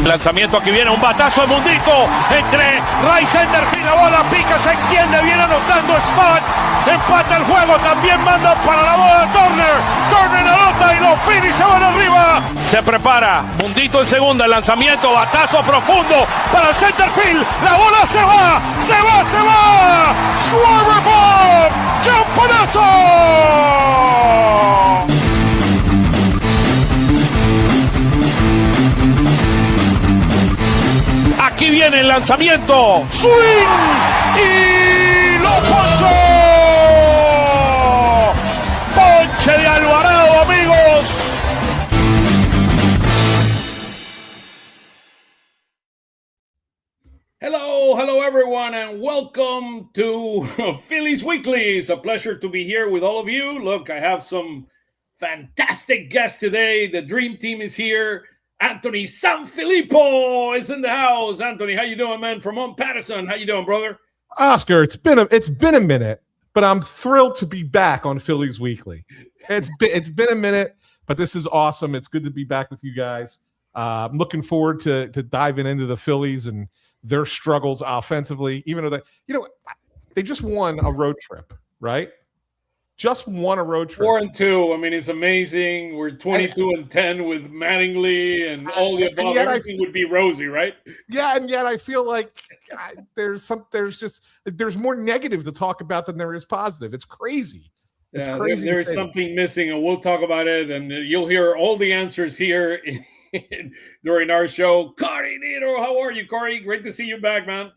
Lanzamiento, aquí viene un batazo de Mundito entre right center field, la bola pica, se extiende, viene anotando Stott, empata el juego, también manda para la bola Turner anota y los Phillies se van arriba. Se prepara, Mundito en segunda, el lanzamiento, batazo profundo para el center field, la bola se va, Schwarber Bob, ¡campanazo! Aquí viene el lanzamiento, swing y lo ponchó. Ponche de Alvarado, amigos. Hello everyone, and welcome to Phillies Weekly. It's a pleasure to be here with all of you. Look, I have some fantastic guests today. The dream team is here. Anthony SanFilippo is in the house. Anthony, how you doing, man? From Pattison, how you doing, brother? Oscar, it's been a minute, but I'm thrilled to be back on Phillies Weekly. It's been a minute, but this is awesome. It's good to be back with you guys. I'm looking forward to diving into the Phillies and their struggles offensively, even though they just won a road trip, right? Just won a road trip. 4-2. I mean, it's amazing. We're 22-10 with Mattingly and all the above. Everything would be rosy, right? Yeah, and yet I feel like there's more negative to talk about than there is positive. It's crazy. It's crazy. There's something missing, and we'll talk about it. And you'll hear all the answers here during our show. Cory Nidoh, how are you, Cory? Great to see you back, man.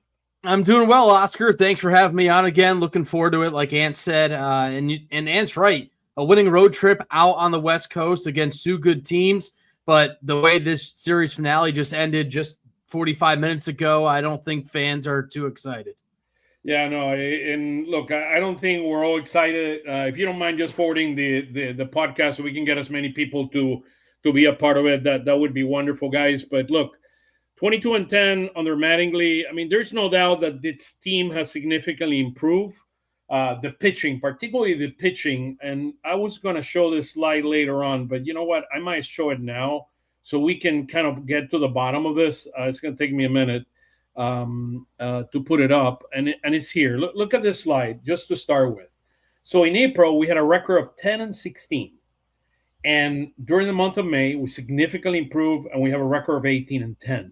I'm doing well, Oscar. Thanks for having me on again. Looking forward to it, like Ant said. And Ant's right. A winning road trip out on the West Coast against two good teams. But the way this series finale just ended just 45 minutes ago, I don't think fans are too excited. Yeah, no. And look, I don't think we're all excited. If you don't mind just forwarding the podcast so we can get as many people to be a part of it, that would be wonderful, guys. But look, 22-10 under Mattingly. I mean, there's no doubt that this team has significantly improved. The pitching, particularly the pitching. And I was going to show this slide later on, but you know what? I might show it now so we can kind of get to the bottom of this. It's going to take me a minute to put it up. And it's here. Look at this slide just to start with. So in April, we had a record of 10-16. And during the month of May, we significantly improved, and we have a record of 18-10.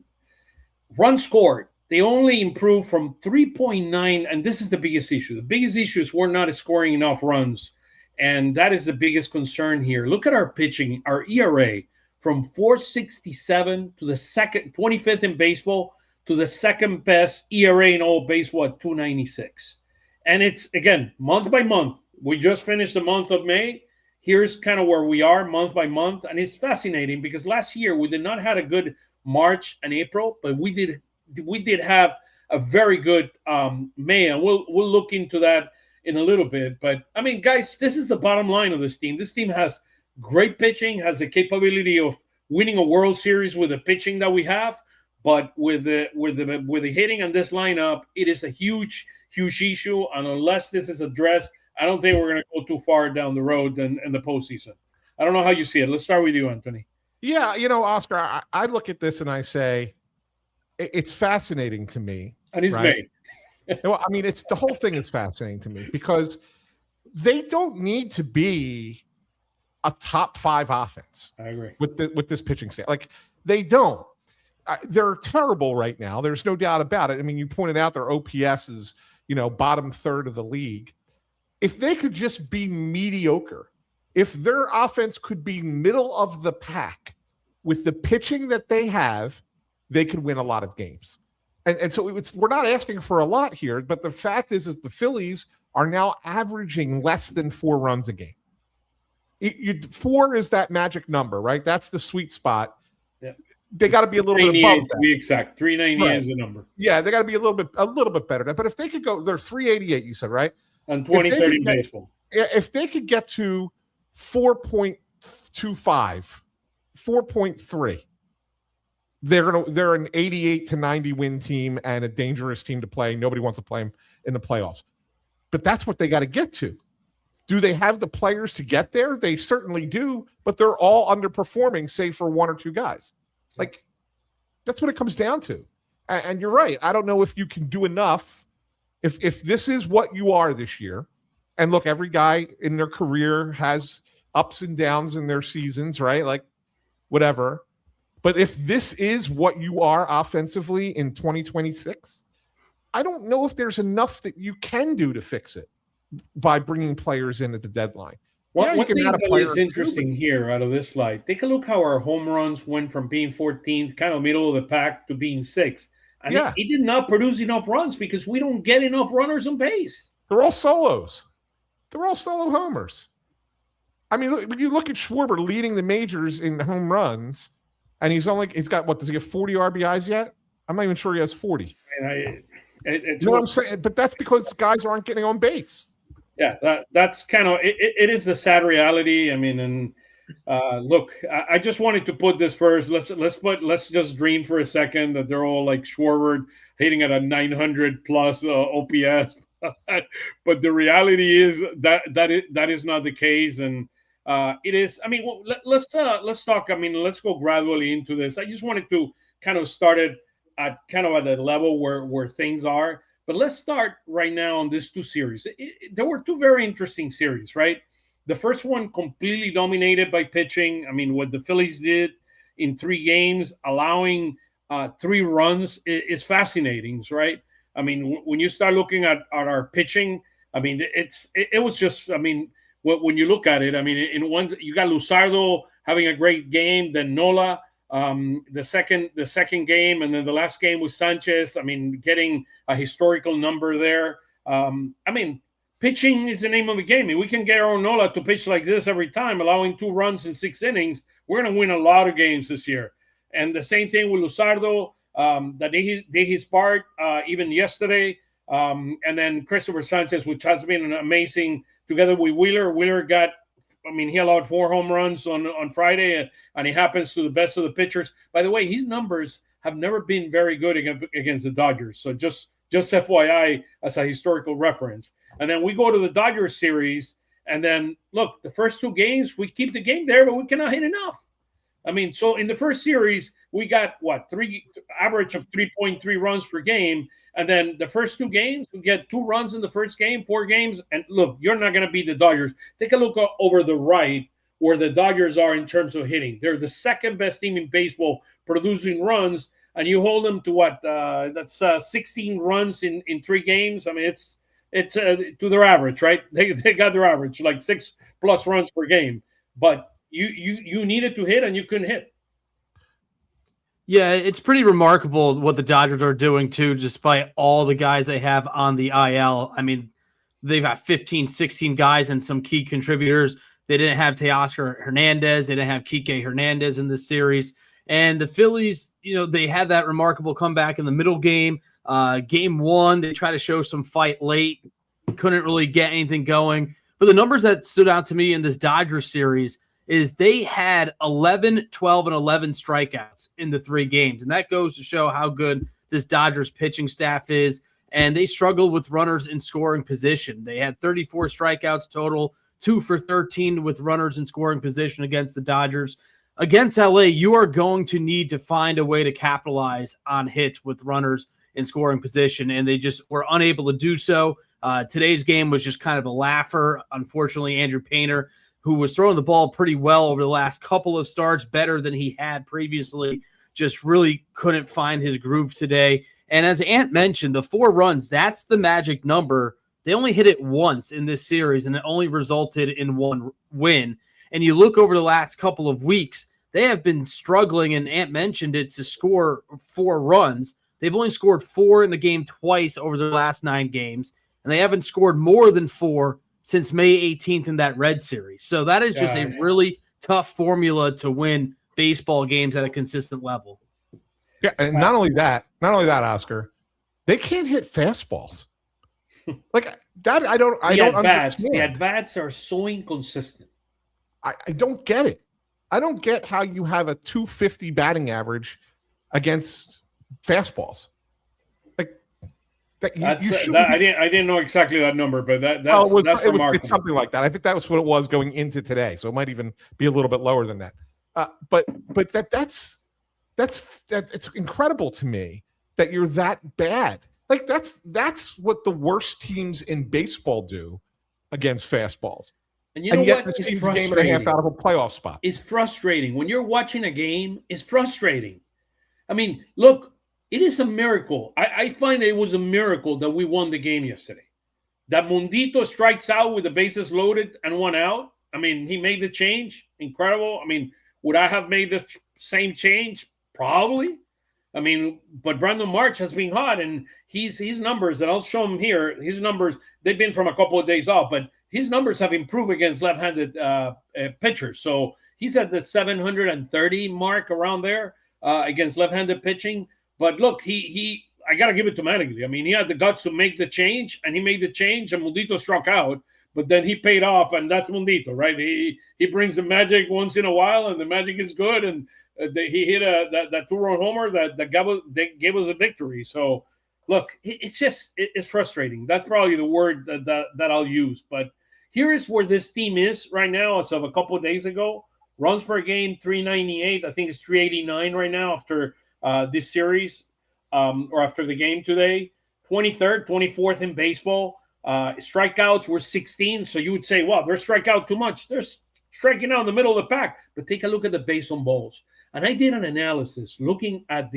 Runs scored, they only improved from 3.9, and this is the biggest issue. The biggest issue is we're not scoring enough runs, and that is the biggest concern here. Look at our pitching, our ERA, from 4.67 to the 25th in baseball to the second best ERA in all baseball at 2.96. And it's, again, month by month. We just finished the month of May. Here's kind of where we are month by month, and it's fascinating because last year we did not have a good March and April, but we did have a very good May, and we'll look into that in a little bit. But I mean, guys, this is the bottom line of this team. This team has great pitching, has the capability of winning a World Series with the pitching that we have, but with the hitting on this lineup, it is a huge issue. And unless this is addressed, I don't think we're going to go too far down the road in the postseason. I don't know how you see it. Let's start with you, Anthony. Yeah, Oscar, I look at this and I say, it's fascinating to me. And he's right? Well, I mean, the whole thing is fascinating to me because they don't need to be a top 5 offense. I agree with this pitching staff. Like they don't. They're terrible right now. There's no doubt about it. I mean, you pointed out their OPS is bottom third of the league. If they could just be mediocre, if their offense could be middle of the pack with the pitching that they have, they could win a lot of games. And so we're not asking for a lot here, but the fact is the Phillies are now averaging less than 4 runs a game. 4 is that magic number, right? That's the sweet spot. Yeah. They got to be a little bit above that. To be exact, 398 is the number. Yeah, they got to be a little bit better. But if they could go, they're 388. You said, right? And 2030 baseball. If they could get to 4.25, 4.3, they're an 88 to 90 win team and a dangerous team to play. Nobody wants to play them in the playoffs. But that's what they got to get to. Do they have the players to get there? They certainly do, but they're all underperforming, save for 1 or 2 guys. Like, That's what it comes down to. And you're right. I don't know if you can do enough. If this is what you are this year, and look, every guy in their career has ups and downs in their seasons, right? Like whatever. But if this is what you are offensively in 2026, I don't know if there's enough that you can do to fix it by bringing players in at the deadline. One thing that is interesting here out of this slide, take a look how our home runs went from being 14th, kind of middle of the pack, to being 6th. And it did not produce enough runs because we don't get enough runners on base. They're all solos. They're all solo homers. I mean, when you look at Schwarber leading the majors in home runs, and he's got, what, does he have 40 RBIs yet? I'm not even sure he has 40. You know what I'm saying? But that's because guys aren't getting on base. Yeah, that's kind of it is the sad reality. I mean, and look, I just wanted to put this first. Let's just dream for a second that they're all like Schwarber hitting at a 900 plus OPS, but the reality is that is not the case, and it is. I mean, let's talk. I mean, let's go gradually into this. I just wanted to kind of start it at the level where things are. But let's start right now on these two series. There were two very interesting series, right? The first one completely dominated by pitching. I mean, what the Phillies did in 3 games, allowing 3 runs is fascinating, right? I mean, when you start looking at our pitching, I mean, it was just, I mean, when you look at it, I mean, in one, you got Luzardo having a great game, then Nola, the second game, and then the last game with Sanchez. I mean, getting a historical number there. I mean, pitching is the name of the game. If we can get Nola to pitch like this every time, allowing 2 runs in 6 innings, we're going to win a lot of games this year. And the same thing with Luzardo, that did his part even yesterday. And then Cristopher Sánchez, which has been an amazing, together with Wheeler. Wheeler got, I mean, he allowed 4 home runs on Friday, and he happens to the best of the pitchers. By the way, his numbers have never been very good against the Dodgers. So just FYI as a historical reference. And then we go to the Dodgers series, and then, look, the first 2 games, we keep the game there, but we cannot hit enough. I mean, so in the first series, we got, average of 3.3 runs per game. And then the first 2 games, we get 2 runs in the first game, 4 games. And look, you're not going to beat the Dodgers. Take a look over the right where the Dodgers are in terms of hitting. They're the second best team in baseball producing runs. And you hold them to what? That's 16 runs in 3 games. I mean, it's to their average, right? They got their average, like 6+ runs per game. But you needed to hit and you couldn't hit. Yeah, it's pretty remarkable what the Dodgers are doing, too, despite all the guys they have on the IL. I mean, they've got 15, 16 guys and some key contributors. They didn't have Teoscar Hernandez. They didn't have Kike Hernandez in this series. And the Phillies, they had that remarkable comeback in the middle game. Game 1, they tried to show some fight late. Couldn't really get anything going. But the numbers that stood out to me in this Dodgers series is they had 11, 12, and 11 strikeouts in the 3 games. And that goes to show how good this Dodgers pitching staff is. And they struggled with runners in scoring position. They had 34 strikeouts total, 2 for 13 with runners in scoring position against the Dodgers. Against LA, you are going to need to find a way to capitalize on hits with runners in scoring position, and they just were unable to do so. Today's game was just kind of a laugher. Unfortunately, Andrew Painter, who was throwing the ball pretty well over the last couple of starts, better than he had previously, just really couldn't find his groove today. And as Ant mentioned, the 4 runs, that's the magic number. They only hit it once in this series, and it only resulted in 1 win. And you look over the last couple of weeks, they have been struggling, and Ant mentioned it, to score 4 runs. They've only scored 4 in the game twice over the last 9 games, and they haven't scored more than 4 since May 18th in that Red Series. So that is just a really tough formula to win baseball games at a consistent level. Yeah, and not only that, Oscar, they can't hit fastballs. Like that, I don't understand. The at-bats are so inconsistent. I don't get it. I don't get how you have a 250 batting average against fastballs. I didn't know exactly that number, but that's remarkable. It's something like that. I think that was what it was going into today, so it might even be a little bit lower than that. But it's incredible to me that you're that bad. Like that's what the worst teams in baseball do against fastballs. And you know yet what? This It's team's a game and a frustrating. half out of a playoff spot. It's frustrating. When you're watching a game, it's frustrating. I mean, look, it is a miracle. I find it was a miracle that we won the game yesterday. That Mundito strikes out with the bases loaded and 1 out. I mean, he made the change. Incredible. I mean, would I have made the same change? Probably. I mean, but Brandon March has been hot, and his numbers, and I'll show him here, his numbers, they've been from a couple of days off, but his numbers have improved against left-handed pitchers. So he's at the 730 mark around there against left-handed pitching. But look, I got to give it to Mattingly. I mean, he had the guts to make the change, and he made the change, and Mundito struck out, but then he paid off, and that's Mundito, right? He brings the magic once in a while, and the magic is good, and he hit that 2-run homer that gave us a victory. So, look, it's frustrating. That's probably the word that I'll use. But here is where this team is right now as of a couple of days ago. Runs per game, 398. I think it's 389 right now after this series or after the game today. 23rd, 24th in baseball. Strikeouts were 16. So you would say, well, they're strikeout too much. They're striking out in the middle of the pack. But take a look at the base on balls. And I did an analysis looking at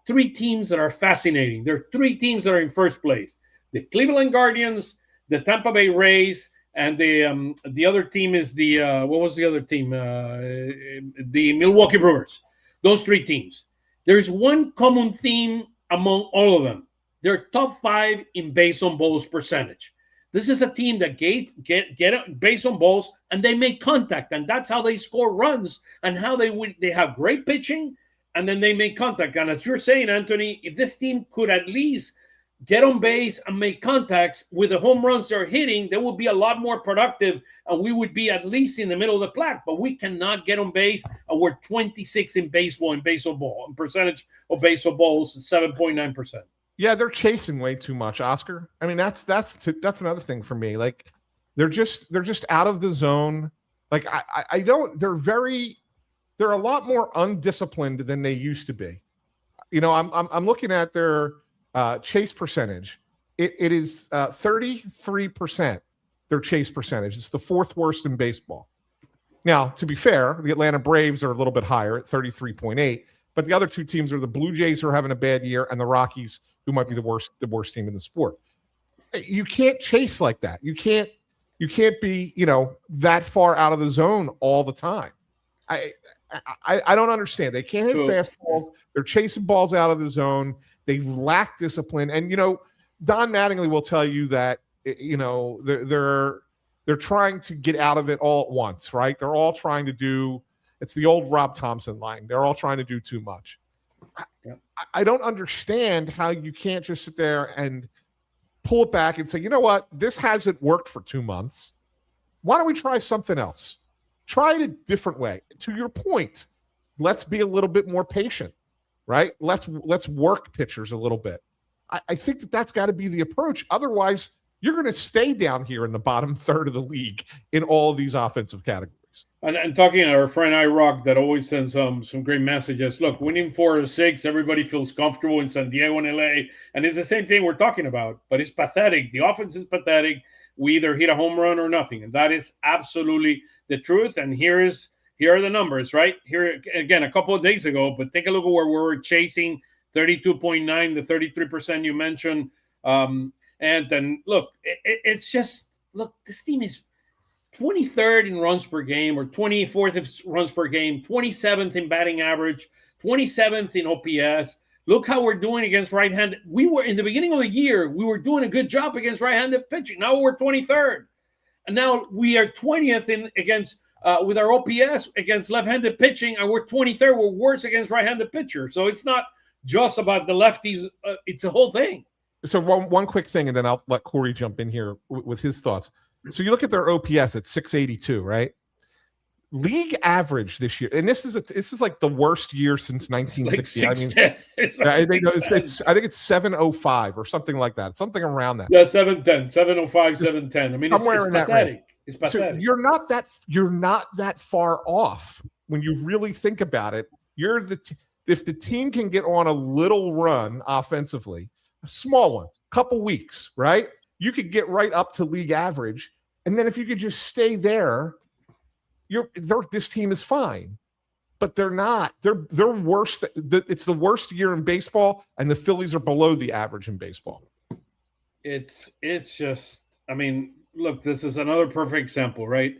three teams that are fascinating. There are three teams that are in first place: the Cleveland Guardians, the Tampa Bay Rays, and the other team is the what was the other team? The Milwaukee Brewers. Those three teams. There's one common theme among all of them. They're top 5 in base on balls percentage. This is a team that get base on balls and they make contact, and that's how they score runs and how they have great pitching, and then they make contact. And as you're saying, Anthony, if this team could at least get on base and make contacts with the home runs they're hitting, they would be a lot more productive, and we would be at least in the middle of the pack. But we cannot get on base, and we're 26 in baseball in base on ball, and percentage of base on balls is 7.9%. Yeah, they're chasing way too much, Oscar. I mean, that's another thing for me. Like, they're just out of the zone. Like, I don't. They're a lot more undisciplined than they used to be. You know, I'm looking at their chase percentage. It is 33%. Their chase percentage. It's the 4th worst in baseball. Now, to be fair, the Atlanta Braves are a little bit higher at 33.8. But the other two teams are the Blue Jays, who are having a bad year, and the Rockies, who might be the worst team in the sport. You can't chase like that. You can't be, that far out of the zone all the time. I don't understand. They can't hit fastballs. They're chasing balls out of the zone. They lack discipline. And, Don Mattingly will tell you that, they're trying to get out of it all at once, right? They're all trying to do, it's the old Rob Thompson line. They're all trying to do too much. I don't understand how you can't just sit there and pull it back and say, you know what, this hasn't worked for 2 months. Why don't we try something else? Try it a different way. To your point, let's be a little bit more patient, right? Let's work pitchers a little bit. I think that's got to be the approach. Otherwise, you're going to stay down here in the bottom third of the league in all of these offensive categories. And talking to our friend iRock that always sends some great messages. Look, winning 4 or 6, everybody feels comfortable in San Diego and LA. And it's the same thing we're talking about, but it's pathetic. The offense is pathetic. We either hit a home run or nothing. And that is absolutely the truth. And here are the numbers, right? Here, again, a couple of days ago, but take a look at where we were chasing 32.9, the 33% you mentioned. And then, look, it's just, look, this team is 23rd in runs per game, or 24th in runs per game, 27th in batting average, 27th in OPS. Look how we're doing against right-handed. We were, in the beginning of the year, we were doing a good job against right-handed pitching. Now we're 23rd. And now we are 20th against with our OPS against left-handed pitching, and we're 23rd. We're worse against right-handed pitchers. So it's not just about the lefties. It's a whole thing. So one quick thing, and then I'll let Cory jump in here with his thoughts. So you look at their OPS at 682, right? League average this year, and this is like the worst year since 1960. I think it's 705 or something like that. Something around that. Yeah, 710, 705, 710. I mean, somewhere it's pathetic. It's So pathetic. you're not that far off when you really think about it. if the team can get on a little run offensively, a small one, couple weeks, right? You could get right up to league average. And then if you could just stay there, this team is fine. But they're not. They're worse. It's the worst year in baseball, and the Phillies are below the average in baseball. It's just, I mean, look, this is another perfect example, right?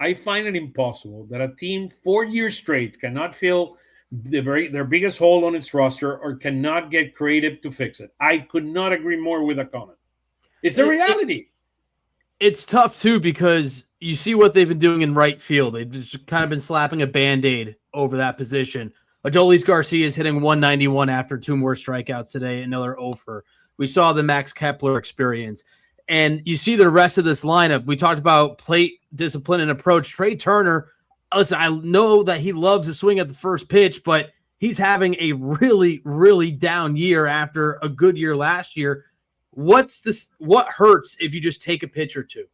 I find it impossible that a team 4 years straight cannot fill their biggest hole on its roster or cannot get creative to fix it. I could not agree more with that comment. It's the reality. It's tough, too, because you see what they've been doing in right field. They've just kind of been slapping a Band-Aid over that position. Adolis Garcia is hitting 191 after 2 more strikeouts today, another over. We saw the Max Kepler experience. And you see the rest of this lineup. We talked about plate discipline and approach. Trey Turner, listen, I know that he loves to swing at the first pitch, but he's having a really, really down year after a good year last year. What hurts if you just take a pitch or two?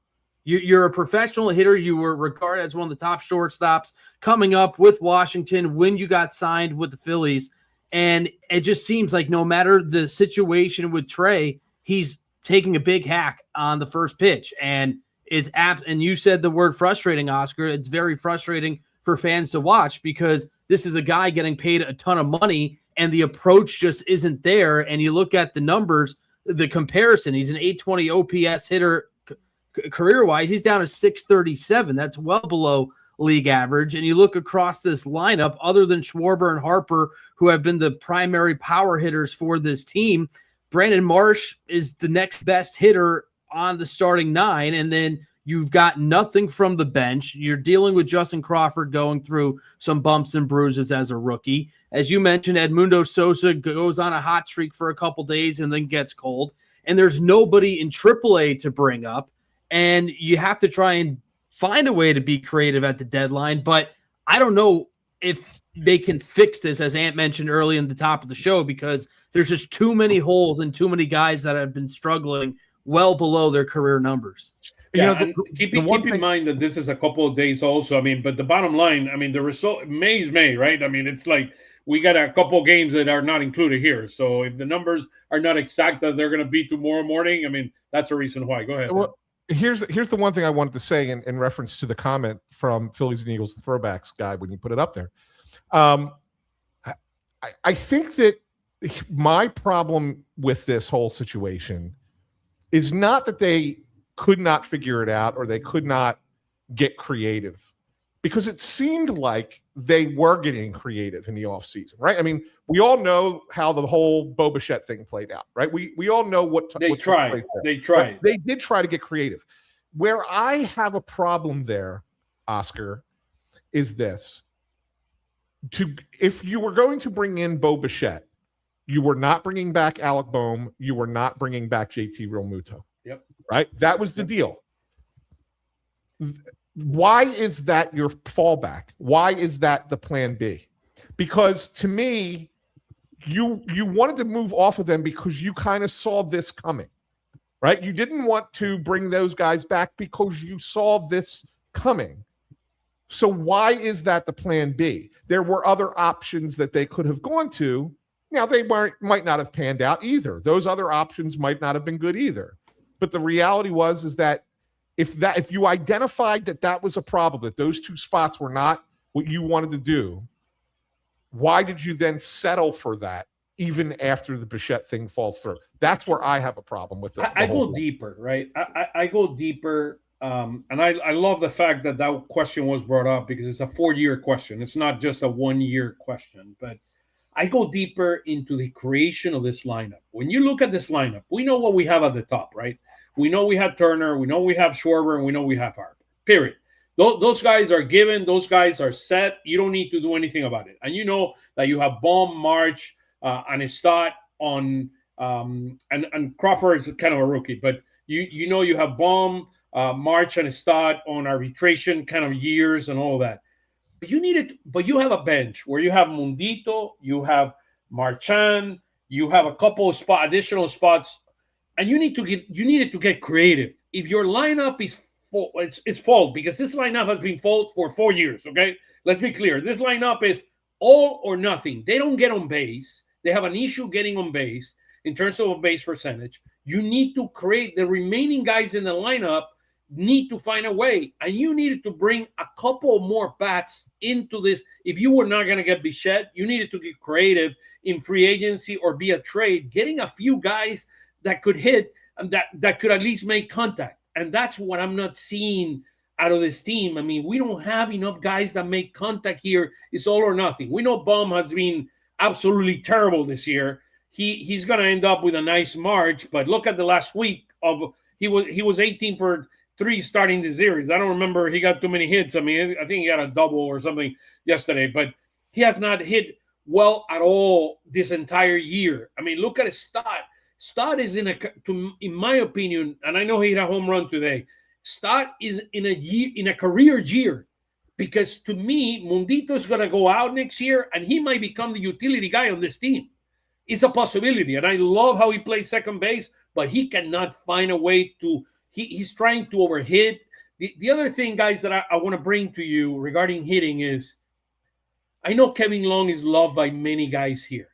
You're a professional hitter. You were regarded as one of the top shortstops coming up with Washington when you got signed with the Phillies. And it just seems like no matter the situation with Trey, he's taking a big hack on the first pitch. And it's and you said the word frustrating, Oscar. It's very frustrating for fans to watch because this is a guy getting paid a ton of money and the approach just isn't there. And you look at the numbers, the comparison, he's an 820 OPS hitter. Career-wise, he's down to 637. That's well below league average. And you look across this lineup, other than Schwarber and Harper, who have been the primary power hitters for this team, Brandon Marsh is the next best hitter on the starting 9. And then you've got nothing from the bench. You're dealing with Justin Crawford going through some bumps and bruises as a rookie. As you mentioned, Edmundo Sosa goes on a hot streak for a couple days and then gets cold. And there's nobody in AAA to bring up. And you have to try and find a way to be creative at the deadline. But I don't know if they can fix this, as Ant mentioned early in the top of the show, because there's just too many holes and too many guys that have been struggling well below their career numbers. Yeah, keep in mind that this is a couple of days also. I mean, but the bottom line, I mean, the result, May is May, right? I mean, it's like we got a couple of games that are not included here. So if the numbers are not exact that they're going to be tomorrow morning, I mean, that's a reason why. Go ahead. Well, here's the one thing I wanted to say in reference to the comment from Phillies and Eagles, the throwbacks guy, when you put it up there. I think that my problem with this whole situation is not that they could not figure it out or they could not get creative, because it seemed like they were getting creative in the offseason, right? I mean, we all know how the whole Bo Bichette thing played out, right? We all know what they tried. They tried. They did try to get creative. Where I have a problem there, Oscar, is this. If you were going to bring in Bo Bichette, you were not bringing back Alec Boehm. You were not bringing back JT Realmuto. Yep. Right? That was the deal. Why is that your fallback? Why is that the plan B? Because to me, you wanted to move off of them because you kind of saw this coming, right? You didn't want to bring those guys back because you saw this coming. So why is that the plan B? There were other options that they could have gone to. Now, they might not have panned out either. Those other options might not have been good either. But the reality is that if you identified that was a problem, that those two spots were not what you wanted to do, why did you then settle for that even after the Bichette thing falls through? That's where I have a problem with it. I go deeper, right? I go deeper. And I love the fact that question was brought up because it's a 4-year question. It's not just a 1-year question, but I go deeper into the creation of this lineup. When you look at this lineup, we know what we have at the top, right? We know we have Turner, we know we have Schwarber, and we know we have Harper, period. Those guys are given. Those guys are set. You don't need to do anything about it. And you know that you have Boehm, March, and Stott on and Crawford is kind of a rookie, but you know you have Boehm, March, and Stott on arbitration kind of years and all that. But you have a bench where you have Mundito, you have Marchand, you have a couple of additional spots, and you needed to get creative. If your lineup is full, it's full because this lineup has been full for 4 years. Okay, let's be clear. This lineup is all or nothing. They don't get on base. They have an issue getting on base in terms of base percentage. You need to create the remaining guys in the lineup need to find a way, and you needed to bring a couple more bats into this. If you were not going to get Bichette, you needed to get creative in free agency or be a trade, getting a few guys that could hit and that could at least make contact. And that's what I'm not seeing out of this team. I mean, we don't have enough guys that make contact here. It's all or nothing. We know Baum has been absolutely terrible this year. He's going to end up with a nice March, but look at the last week of he was 18 for 3 starting the series. I don't remember he got too many hits. I mean, I think he got a double or something yesterday, but he has not hit well at all this entire year. I mean, look at Stott. Stott is in my opinion, and I know he hit a home run today. Stott is in a career year, because to me, Mundito is going to go out next year and he might become the utility guy on this team. It's a possibility, and I love how he plays second base, but he cannot find a way to. He's trying to overhit. The other thing, guys, that I want to bring to you regarding hitting is, I know Kevin Long is loved by many guys here.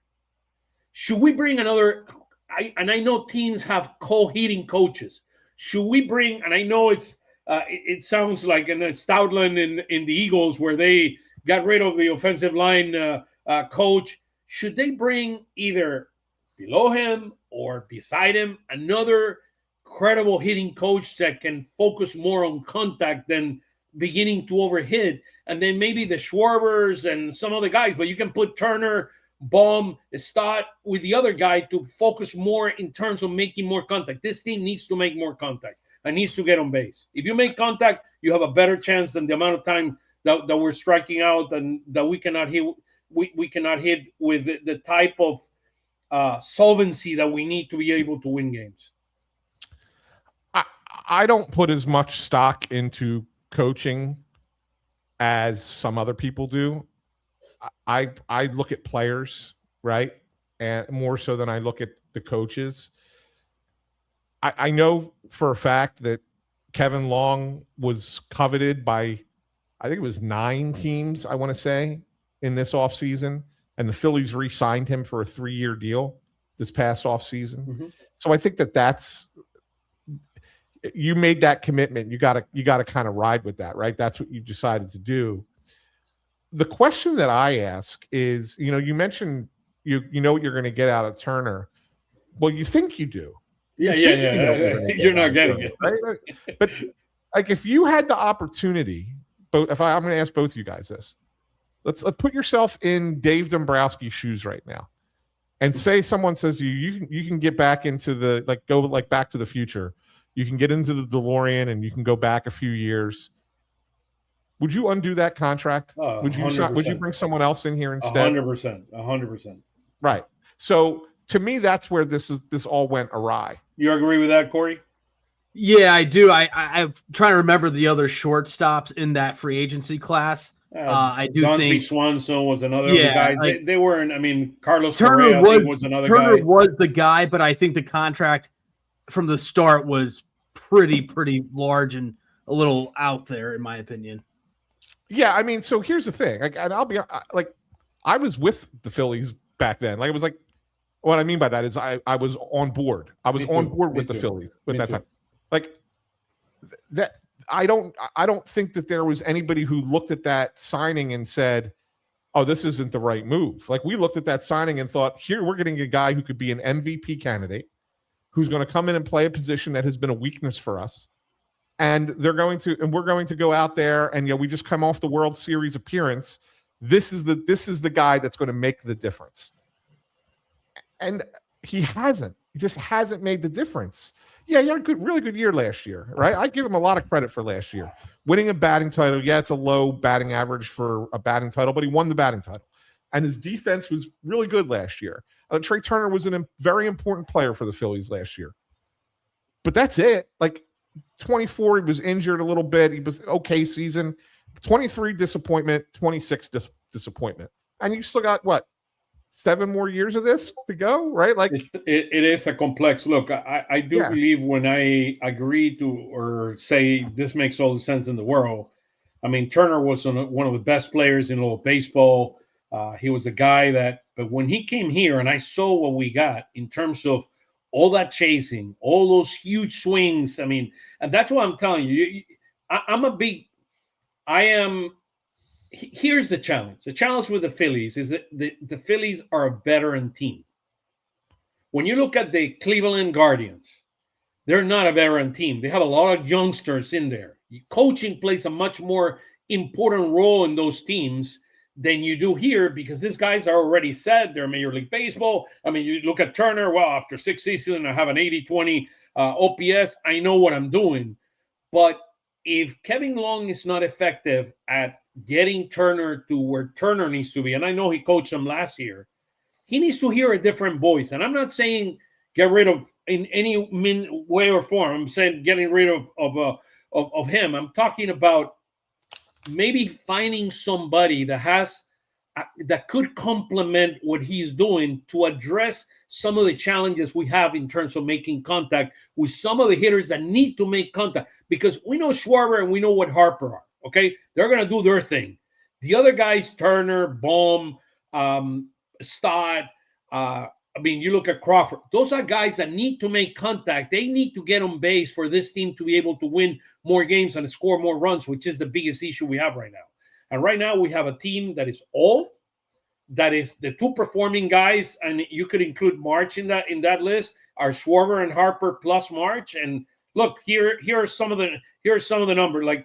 Should we bring another? I know teams have co-hitting coaches. Should we bring? And I know it sounds like in Stoutland in the Eagles, where they got rid of the offensive line coach. Should they bring either below him or beside him another credible hitting coach that can focus more on contact than beginning to overhit? And then maybe the Schwarbers and some other guys, but you can put Turner, Baum, Stott with the other guy to focus more in terms of making more contact. This team needs to make more contact and needs to get on base. If you make contact, you have a better chance than the amount of time that we're striking out and that we cannot hit. We cannot hit with the type of solvency that we need to be able to win games. I don't put as much stock into coaching as some other people do. I look at players, right? And more so than I look at the coaches. I know for a fact that Kevin Long was coveted by, I think it was 9 teams, I want to say, in this offseason. And the Phillies re-signed him for a 3-year deal this past offseason. Mm-hmm. So I think that's, you made that commitment. You got to kind of ride with that, right? That's what you decided to do. The question that I ask is, you mentioned you know what you're going to get out of Turner. Well, you think you do. Yeah. You're not getting it. Right? But like, if you had the opportunity, I'm going to ask both you guys this. Let's put yourself in Dave Dombrowski's shoes right now, and say someone says to you, you can get back into go Back to the Future. You can get into the DeLorean and you can go back a few years. Would you undo that contract? Would you bring someone else in here instead? 100%. Right. So to me, that's where this all went awry. You agree with that, Corey? Yeah, I do. I'm trying to remember the other shortstops in that free agency class. I do think Swanson was another of the guys. They weren't. I mean, Carlos Turner Correa was another guy. Turner was the guy, but I think the contract from the start was pretty large and a little out there, in my opinion. Yeah, I mean, so here's the thing. And I'll be I was with the Phillies back then. Like, it was like, what I mean by that is I was on board. I was on board with the Phillies at that time. Like that. I don't think that there was anybody who looked at that signing and said, oh, this isn't the right move. Like, we looked at that signing and thought, here, we're getting a guy who could be an MVP candidate, who's going to come in and play a position that has been a weakness for us. And we're going to go out there and, we just come off the World Series appearance. This is the guy that's going to make the difference. And he just hasn't made the difference. Yeah, he had a really good year last year, right? I give him a lot of credit for last year. Winning a batting title, yeah, it's a low batting average for a batting title, but he won the batting title. And his defense was really good last year. Trey Turner was a very important player for the Phillies last year. But that's it. Like, 24, he was injured a little bit. He was okay season. 23, disappointment. 26, disappointment. And you still got, 7 more years of this to go, right? Like, it is a complex look. I do believe when I agree to or say this makes all the sense in the world. I mean, Turner was one of the best players in all of baseball. He was a guy but when he came here and I saw what we got in terms of all that chasing, all those huge swings. I mean, and that's what I'm telling you. Here's the challenge. The challenge with the Phillies is that the Phillies are a veteran team. When you look at the Cleveland Guardians, they're not a veteran team. They have a lot of youngsters in there. Coaching plays a much more important role in those teams than you do here because these guys are already set. They're Major League Baseball. I mean, you look at Turner. Well, after 6 seasons, I have an 80-20 OPS. I know what I'm doing. But if Kevin Long is not effective at getting Turner to where Turner needs to be, and I know he coached him last year, he needs to hear a different voice. And I'm not saying get rid of in any way or form. I'm saying getting rid of him. I'm talking about maybe finding somebody that could complement what he's doing to address some of the challenges we have in terms of making contact with some of the hitters that need to make contact, because we know Schwarber and we know what Harper are. Okay, they're going to do their thing. The other guys, Turner, Bohm, Stott, you look at Crawford. Those are guys that need to make contact. They need to get on base for this team to be able to win more games and score more runs, which is the biggest issue we have right now. And right now we have a team that is the two performing guys, and you could include March in that list, are Schwarber and Harper plus March. And look, here are some of the numbers.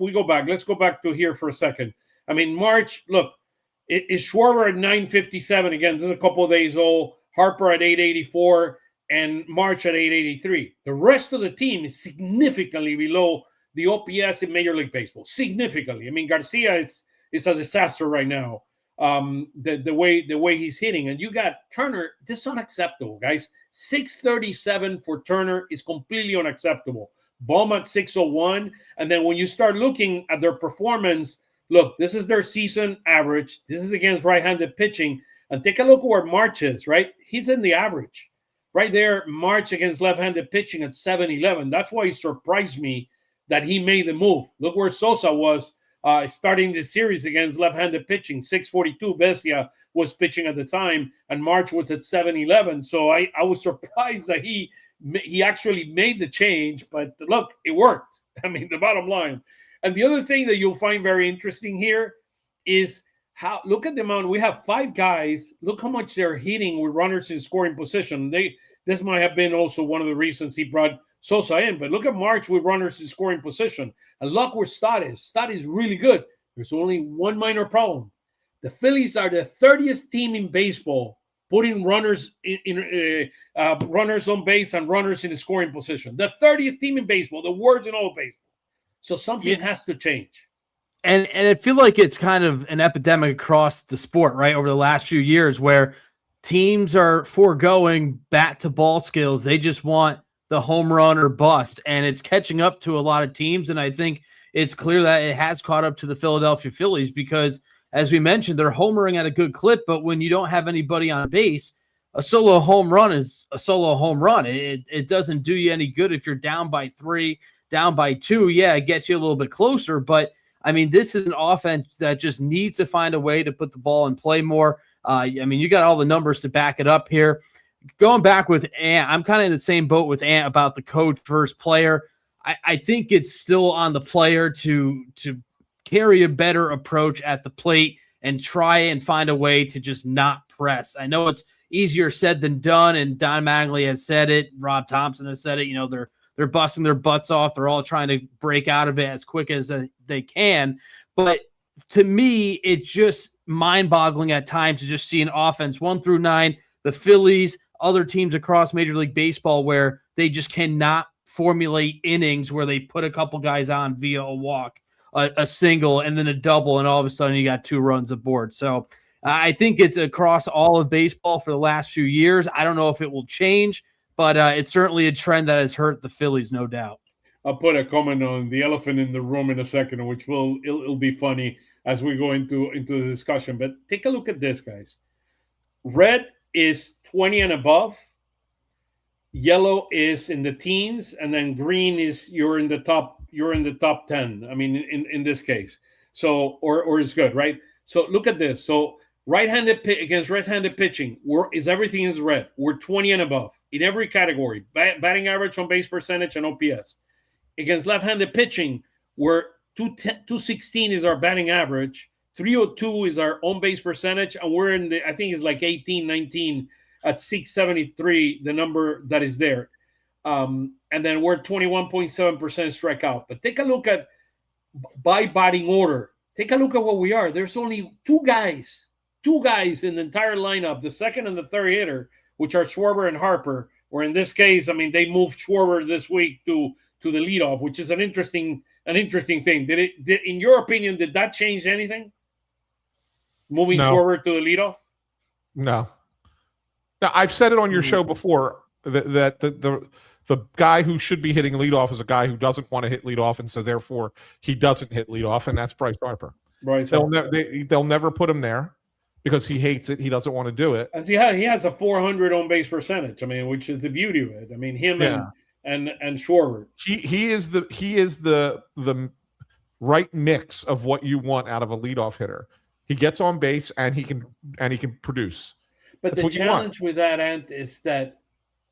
We go back. Let's go back to here for a second. I mean, March, look, it is Schwarber at 957. Again, this is a couple of days old. Harper at 884 and March at 883. The rest of the team is significantly below the OPS in Major League Baseball. Significantly. I mean, Garcia is a disaster right now. The way he's hitting. And you got Turner. This is unacceptable, guys. 637 for Turner is completely unacceptable. Bohm at 601. And then when you start looking at their performance, look, this is their season average. This is against right-handed pitching. And take a look at where March is, right? He's in the average. Right there, March against left-handed pitching at 711. That's why it surprised me that he made the move. Look where Sosa was starting this series against left-handed pitching. 642. Vesia was pitching at the time, and March was at 711. So I was surprised that he actually made the change. But look, it worked. I mean, the bottom line. And the other thing that you'll find very interesting here is look at the amount. We have 5 guys. Look how much they're hitting with runners in scoring position. This might have been also one of the reasons he brought Sosa in. But look at March with runners in scoring position. And look where Stott is. Stott is really good. There's only one minor problem. The Phillies are the 30th team in baseball putting runners runners on base and runners in the scoring position. The 30th team in baseball. The worst in all of baseball. So something has to change. And I feel like it's kind of an epidemic across the sport, right? Over the last few years where teams are foregoing bat to ball skills. They just want the home run or bust. And it's catching up to a lot of teams. And I think it's clear that it has caught up to the Philadelphia Phillies because, as we mentioned, they're homering at a good clip. But when you don't have anybody on base, a solo home run is a solo home run. It doesn't do you any good if you're down by 3, down by 2. Yeah, it gets you a little bit closer. But I mean, this is an offense that just needs to find a way to put the ball in play more. You got all the numbers to back it up here. Going back with Ant, I'm kind of in the same boat with Ant about the coach versus player. I think it's still on the player to carry a better approach at the plate and try and find a way to just not press. I know it's easier said than done, and Don Mattingly has said it. Rob Thompson has said it. They're busting their butts off. They're all trying to break out of it as quick as they can. But to me, it's just mind-boggling at times to just see an offense 1 through 9, the Phillies, other teams across Major League Baseball, where they just cannot formulate innings where they put a couple guys on via a walk, a single, and then a double, and all of a sudden you got 2 runs aboard. So I think it's across all of baseball for the last few years. I don't know if it will change, but it's certainly a trend that has hurt the Phillies, no doubt. I'll put a comment on the elephant in the room in a second, which it'll be funny as we go into the discussion. But take a look at this, guys. Red is 20 and above. Yellow is in the teens, and then green is you're in the top 10. I mean, in this case, so or is good, right? So look at this. So Against right-handed pitching, everything is red. We're 20 and above in every category. Batting average, on base percentage, and OPS. Against left-handed pitching, we're 216 is our batting average. 302 is our on base percentage, and we're in I think it's like 18, 19 at 673, the number that is there. And then we're 21.7% strikeout. But take a look at by batting order. Take a look at what we are. There's only two guys in the entire lineup, the second and the third hitter, which are Schwarber and Harper. Or in this case, I mean, they moved Schwarber this week to the leadoff, which is an interesting thing. Did in your opinion, did that change anything? Moving Schwarber to the leadoff? No. Now, I've said it on your show before that the guy who should be hitting leadoff is a guy who doesn't want to hit leadoff, and so therefore he doesn't hit leadoff, and that's Bryce Harper. They'll never put him there because he hates it. He doesn't want to do it. And he has a 400 on base percentage. I mean, which is the beauty of it. I mean, him and Schwarber. He is the right mix of what you want out of a leadoff hitter. He gets on base and he can produce. But the challenge with that, Ant, is that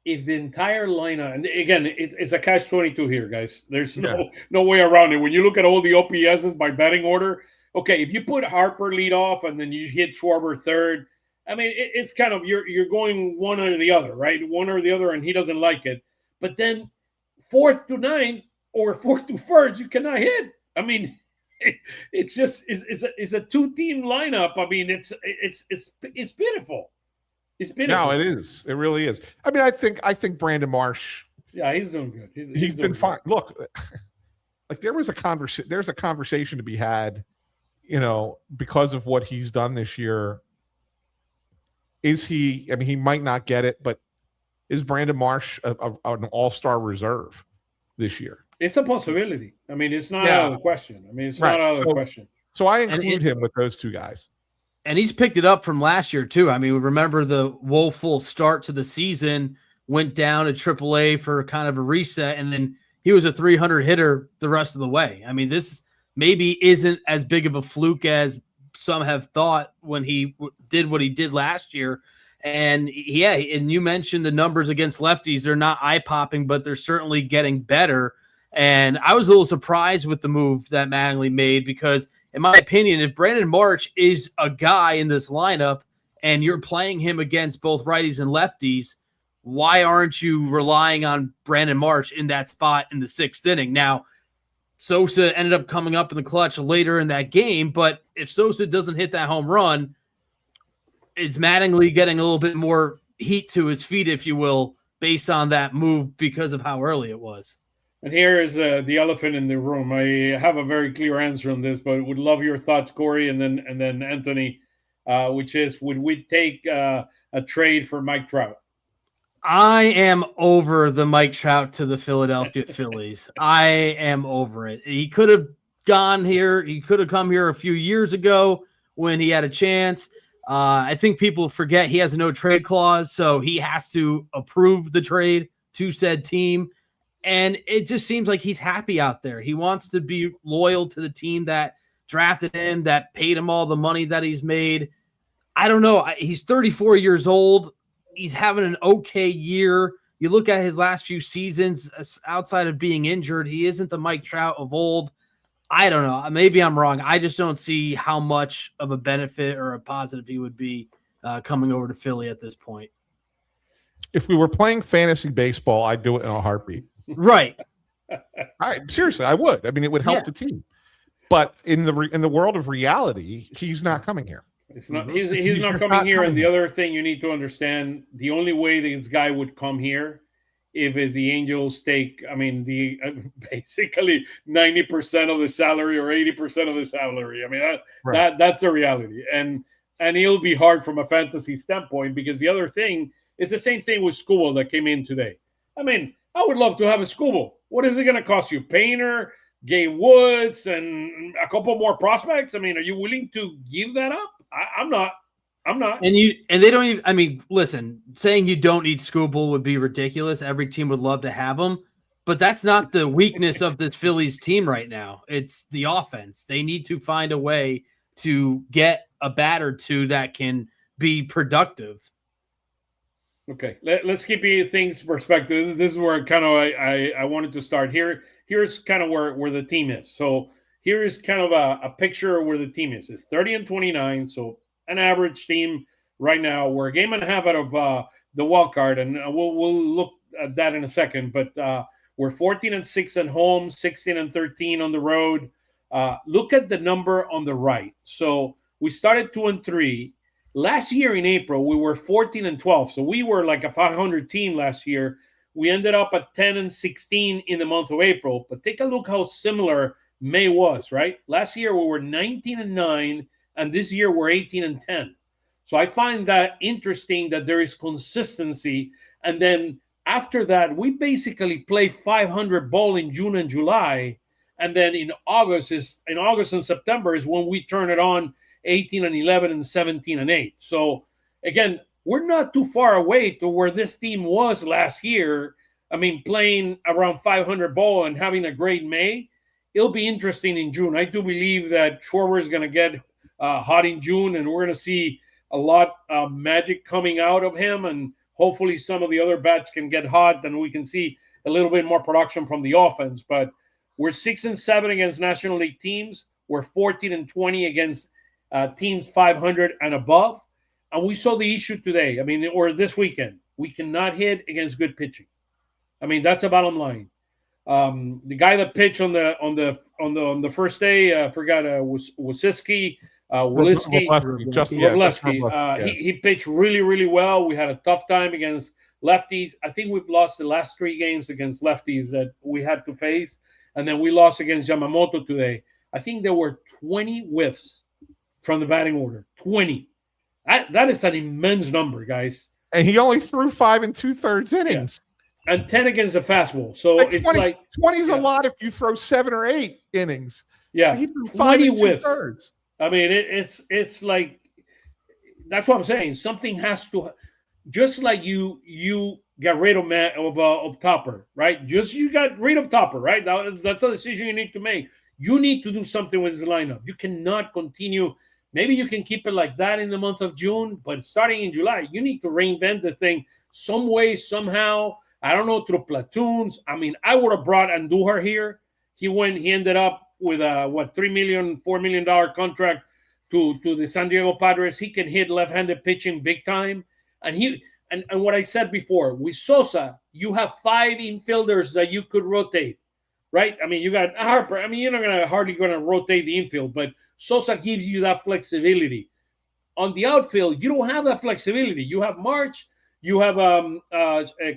if the entire lineup, and again, it's a catch-22 here, guys. There's no way around it. When you look at all the OPSs by batting order, okay, if you put Harper lead off and then you hit Schwarber third, I mean, it's kind of you're going one or the other, right? One or the other, and he doesn't like it. But then 4th to 9th or 4th to 1st, you cannot hit. I mean, it's a two-team lineup. I mean, it's pitiful. It's pitiful. No, it is. It really is. I mean, I think Brandon Marsh. Yeah, he's doing good. He's been fine. Look, like there's a conversation to be had, because of what he's done this year. Is he? I mean, he might not get it, but is Brandon Marsh an all-star reserve this year? It's a possibility. I mean, it's not out of the question. I mean, it's not out of the question. So I include him with those two guys. And he's picked it up from last year, too. I mean, remember the woeful start to the season, went down to AAA for kind of a reset, and then he was a 300 hitter the rest of the way. I mean, this maybe isn't as big of a fluke as some have thought when he did what he did last year. And, and you mentioned the numbers against lefties. They're not eye-popping, but they're certainly getting better. And I was a little surprised with the move that Mattingly made because, in my opinion, if Brandon Marsh is a guy in this lineup and you're playing him against both righties and lefties, why aren't you relying on Brandon Marsh in that spot in the 6th inning? Now, Sosa ended up coming up in the clutch later in that game, but if Sosa doesn't hit that home run, is Mattingly getting a little bit more heat to his feet, if you will, based on that move because of how early it was? And here is the elephant in the room. I have a very clear answer on this, but would love your thoughts, Cory, and then Anthony, which is, would we take a trade for Mike Trout? I am over the Mike Trout to the Philadelphia Phillies. I am over it. He could have gone here. He could have come here a few years ago when he had a chance. I think people forget he has a no trade clause, so he has to approve the trade to said team. And it just seems like he's happy out there. He wants to be loyal to the team that drafted him, that paid him all the money that he's made. I don't know. He's 34 years old. He's having an okay year. You look at his last few seasons, outside of being injured, he isn't the Mike Trout of old. I don't know. Maybe I'm wrong. I just don't see how much of a benefit or a positive he would be coming over to Philly at this point. If we were playing fantasy baseball, I'd do it in a heartbeat. Right. Seriously, I would. I mean, it would help the team. But in the world of reality, he's not coming here. He's not coming here. And the other thing you need to understand, the only way this guy would come here if it's the Angels take, I mean, basically 90% of the salary or 80% of the salary. I mean, that's a reality. And it'll be hard from a fantasy standpoint because the other thing is the same thing with Skubal that came in today. I mean, I would love to have a Skubal. What is it going to cost you? Painter, Gay Woods, and a couple more prospects? I mean, are you willing to give that up? I'm not. And they don't even, I mean, listen, saying you don't need Skubal would be ridiculous. Every team would love to have him, but that's not the weakness of this Phillies team right now. It's the offense. They need to find a way to get a bat or two that can be productive. Okay, let's keep things perspective. This is where kind of I wanted to start here. Here's kind of where the team is. So here is kind of a picture of where the team is. It's 30-29, so an average team right now. We're a game and a half out of the wild card, and we'll look at that in a second. But we're 14-6 at home, 16-13 on the road. Look at the number on the right. So we started 2-3. Last year in April, we were 14-12. So we were like a 500 team last year. We ended up at 10-16 in the month of April. But take a look how similar May was, right? Last year, we were 19-9, and this year we're 18-10. So I find that interesting that there is consistency. And then after that, we basically play 500 ball in June and July. And then in August and September is when we turn it on 18-11 and 17-8. So again, we're not too far away to where this team was last year. I mean, playing around 500 ball and having a great May. It'll be interesting in June. I do believe that Schwarber is going to get hot in June, and we're going to see a lot of magic coming out of him, and hopefully some of the other bats can get hot, and we can see a little bit more production from the offense. But we're 6-7 against National League teams. We're 14-20 against teams 500 and above. And we saw the issue today. I mean, or this weekend, we cannot hit against good pitching. I mean, that's the bottom line. The guy that pitched on the first day, I forgot, Woliski. He pitched really, really well. We had a tough time against lefties. I think we've lost the last 3 games against lefties that we had to face. And then we lost against Yamamoto today. I think there were 20 whiffs from the batting order. 20. That is an immense number, guys. And he only threw 5 2/3 innings. Yeah. And 10 against the fastball. So it's 20, like 20 is a lot if you throw 7 or 8 innings. Yeah. He threw 5 2/3. I mean, it's like, that's what I'm saying. Something has to, just like you got rid of Topper, right? You got rid of Topper, right? That's a decision you need to make. You need to do something with this lineup. You cannot continue. Maybe you can keep it like that in the month of June, but starting in July, you need to reinvent the thing some way, somehow. I don't know, through platoons. I mean, I would have brought Andujar here. He ended up with a $4 million contract to the San Diego Padres. He can hit left-handed pitching big time. And what I said before, with Sosa, you have 5 infielders that you could rotate, right? I mean, you got Harper. I mean, you're not hardly going to rotate the infield, but Sosa gives you that flexibility. On the outfield, you don't have that flexibility. You have March, you have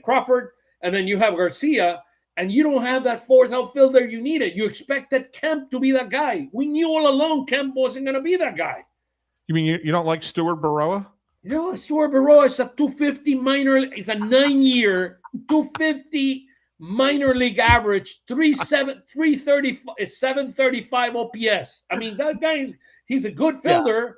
Crawford, and then you have Garcia, and you don't have that 4th outfielder you needed. You expected Kemp to be that guy. We knew all along Kemp wasn't going to be that guy. You mean you don't like Stuart Baroa? No, Stuart Baroa is a 250 minor. It's a 9-year 250 minor league average, 330, 735 OPS. I mean, that guy he's a good fielder.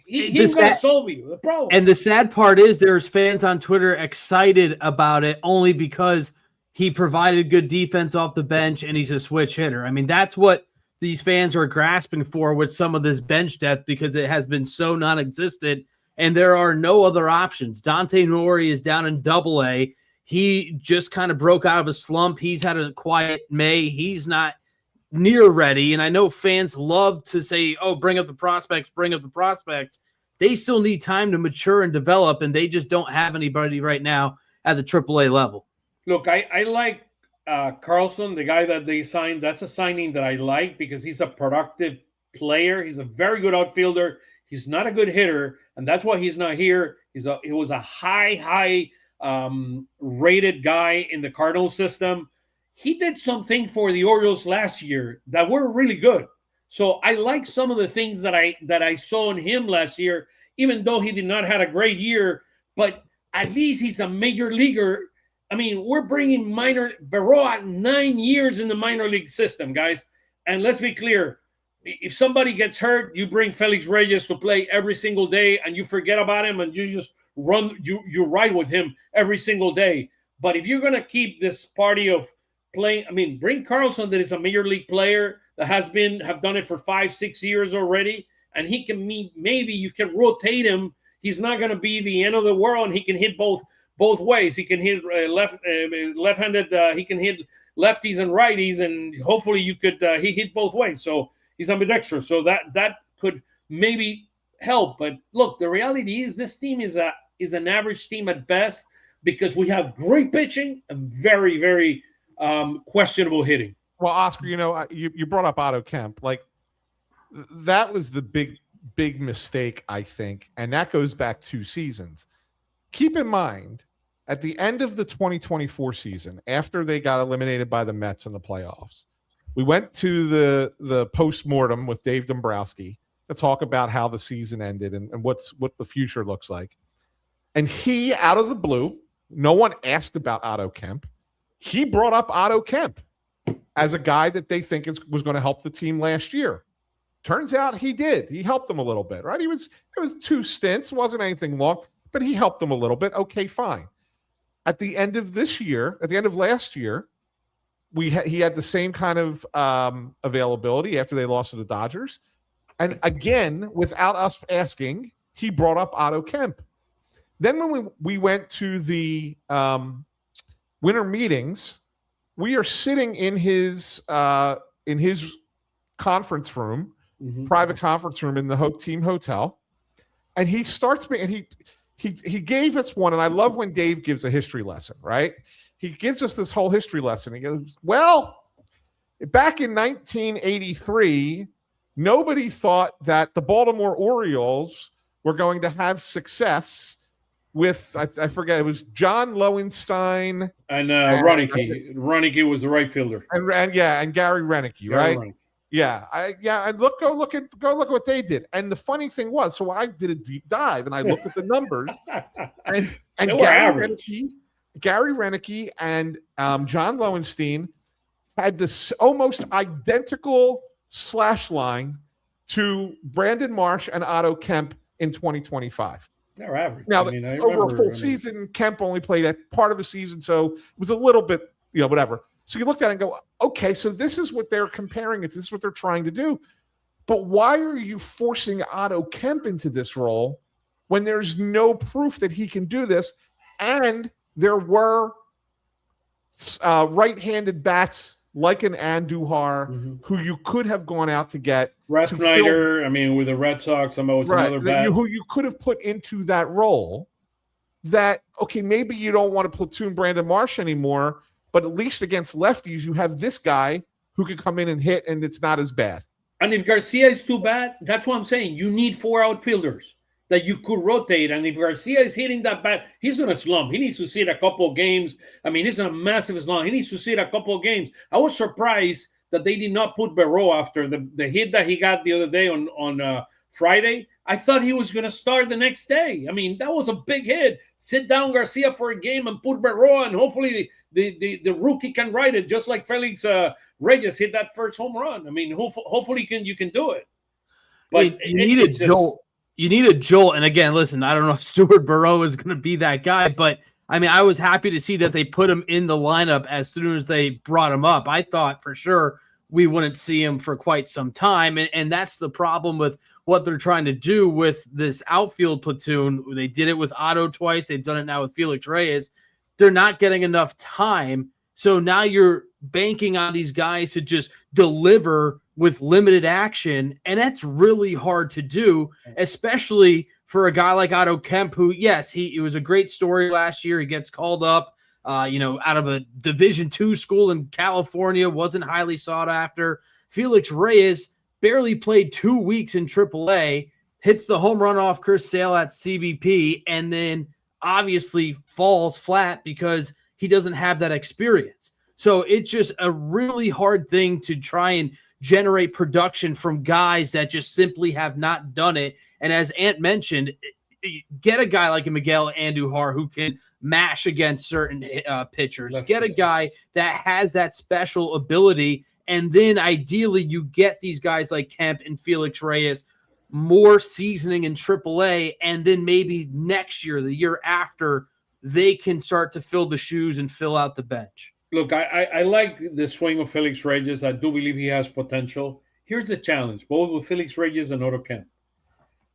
Yeah. He's going to solve you the problem. And the sad part is there's fans on Twitter excited about it only because he provided good defense off the bench and he's a switch hitter. I mean, that's what these fans are grasping for with some of this bench depth because it has been so non-existent and there are no other options. Dante Nori is down in Double-A. He just kind of broke out of a slump. He's had a quiet May. He's not near ready. And I know fans love to say, oh, bring up the prospects, bring up the prospects. They still need time to mature and develop, and they just don't have anybody right now at the AAA level. Look, I like Carlson, the guy that they signed. That's a signing that I like because he's a productive player. He's a very good outfielder. He's not a good hitter, and that's why he's not here. He was a high rated guy in the Cardinals system. He did something for the Orioles last year that were really good. So I like some of the things that I saw in him last year, even though he did not have a great year, but at least he's a major leaguer. I mean, we're bringing Baroa 9 years in the minor league system, guys. And let's be clear, if somebody gets hurt, you bring Felix Reyes to play every single day and you forget about him and you just you ride with him every single day. But if you're going to keep this party of playing, I mean, bring Carlson, that is a major league player that have done it for 5-6 years already, and he can maybe you can rotate him. He's not going to be the end of the world, and he can hit both ways. He can hit left-handed. He can hit lefties and righties, and hopefully you could he hit both ways. So he's ambidextrous. So that could maybe help. But look, the reality is this team is an average team at best because we have great pitching and very, very questionable hitting. Well, Oscar, you brought up Otto Kemp. Like, that was the big mistake, I think, and that goes back 2 seasons. Keep in mind, at the end of the 2024 season, after they got eliminated by the Mets in the playoffs, we went to the post-mortem with Dave Dombrowski to talk about how the season ended and what the future looks like. And he, out of the blue, no one asked about Otto Kemp. He brought up Otto Kemp as a guy that they think was going to help the team last year. Turns out he did. He helped them a little bit, right? It was 2 stints, wasn't anything long, but he helped them a little bit. Okay, fine. At the end of last year, he had the same kind of availability after they lost to the Dodgers. And again, without us asking, he brought up Otto Kemp. Then when we went to the winter meetings, we are sitting in his conference room, private conference room in the team hotel, and he starts me, and he gave us one, and I love when Dave gives a history lesson, right? He gives us this whole history lesson. He goes, well, back in 1983, nobody thought that the Baltimore Orioles were going to have success with, I forget, it was John Lowenstein and Ronicky. Ronicky was the right fielder, and Gary Renicky, right? Renicky. Yeah, and go look at what they did. And the funny thing was, so I did a deep dive and I looked at the numbers, and Gary Renicky and John Lowenstein had this almost identical slash line to Brandon Marsh and Otto Kemp in 2025. They're average. Now, over a full season, Kemp only played at part of a season, so it was a little bit, whatever. So you look at it and go, okay, so this is what they're comparing it to. This is what they're trying to do. But why are you forcing Otto Kemp into this role when there's no proof that he can do this? And there were right-handed bats like an Andujar who you could have gone out to get. Snyder, with the Red Sox, another bat. Who you could have put into that role that, okay, maybe you don't want to platoon Brandon Marsh anymore, but at least against lefties, you have this guy who can come in and hit, and it's not as bad. And if Garcia is too bad, that's what I'm saying. You need 4 outfielders that you could rotate. And if Garcia is hitting that bad, he's going to slump. He needs to sit a couple of games. He's in a massive slump. He needs to sit a couple of games. I was surprised that they did not put Barreau after the hit that he got the other day on Friday. I thought he was going to start the next day. That was a big hit. Sit down Garcia for a game and put Barreau, and hopefully the rookie can ride it, just like Felix Reyes hit that first home run. Hopefully you can do it. But you need a jolt. You need a jolt. And again, listen, I don't know if Stuart Barreau is going to be that guy, but I was happy to see that they put him in the lineup as soon as they brought him up. I thought for sure we wouldn't see him for quite some time. And that's the problem with what they're trying to do with this outfield platoon. They did it with Otto twice. They've done it now with Felix Reyes. They're not getting enough time. So now you're banking on these guys to just deliver with limited action. And that's really hard to do, especially for a guy like Otto Kemp, who, yes, it was a great story last year. He gets called up, out of a Division II school in California, wasn't highly sought after. Felix Reyes barely played 2 weeks in AAA, hits the home run off Chris Sale at CBP, and then obviously falls flat because he doesn't have that experience. So it's just a really hard thing to try and generate production from guys that just simply have not done it. And as Ant mentioned, get a guy like a Miguel Andujar who can mash against certain pitchers. Get a guy that has that special ability. And then ideally you get these guys like Kemp and Felix Reyes more seasoning in AAA, and then maybe next year, the year after, they can start to fill the shoes and fill out the bench. Look, I like the swing of Felix Reyes. I do believe he has potential. Here's the challenge, both with Felix Reyes and Otto Kemp.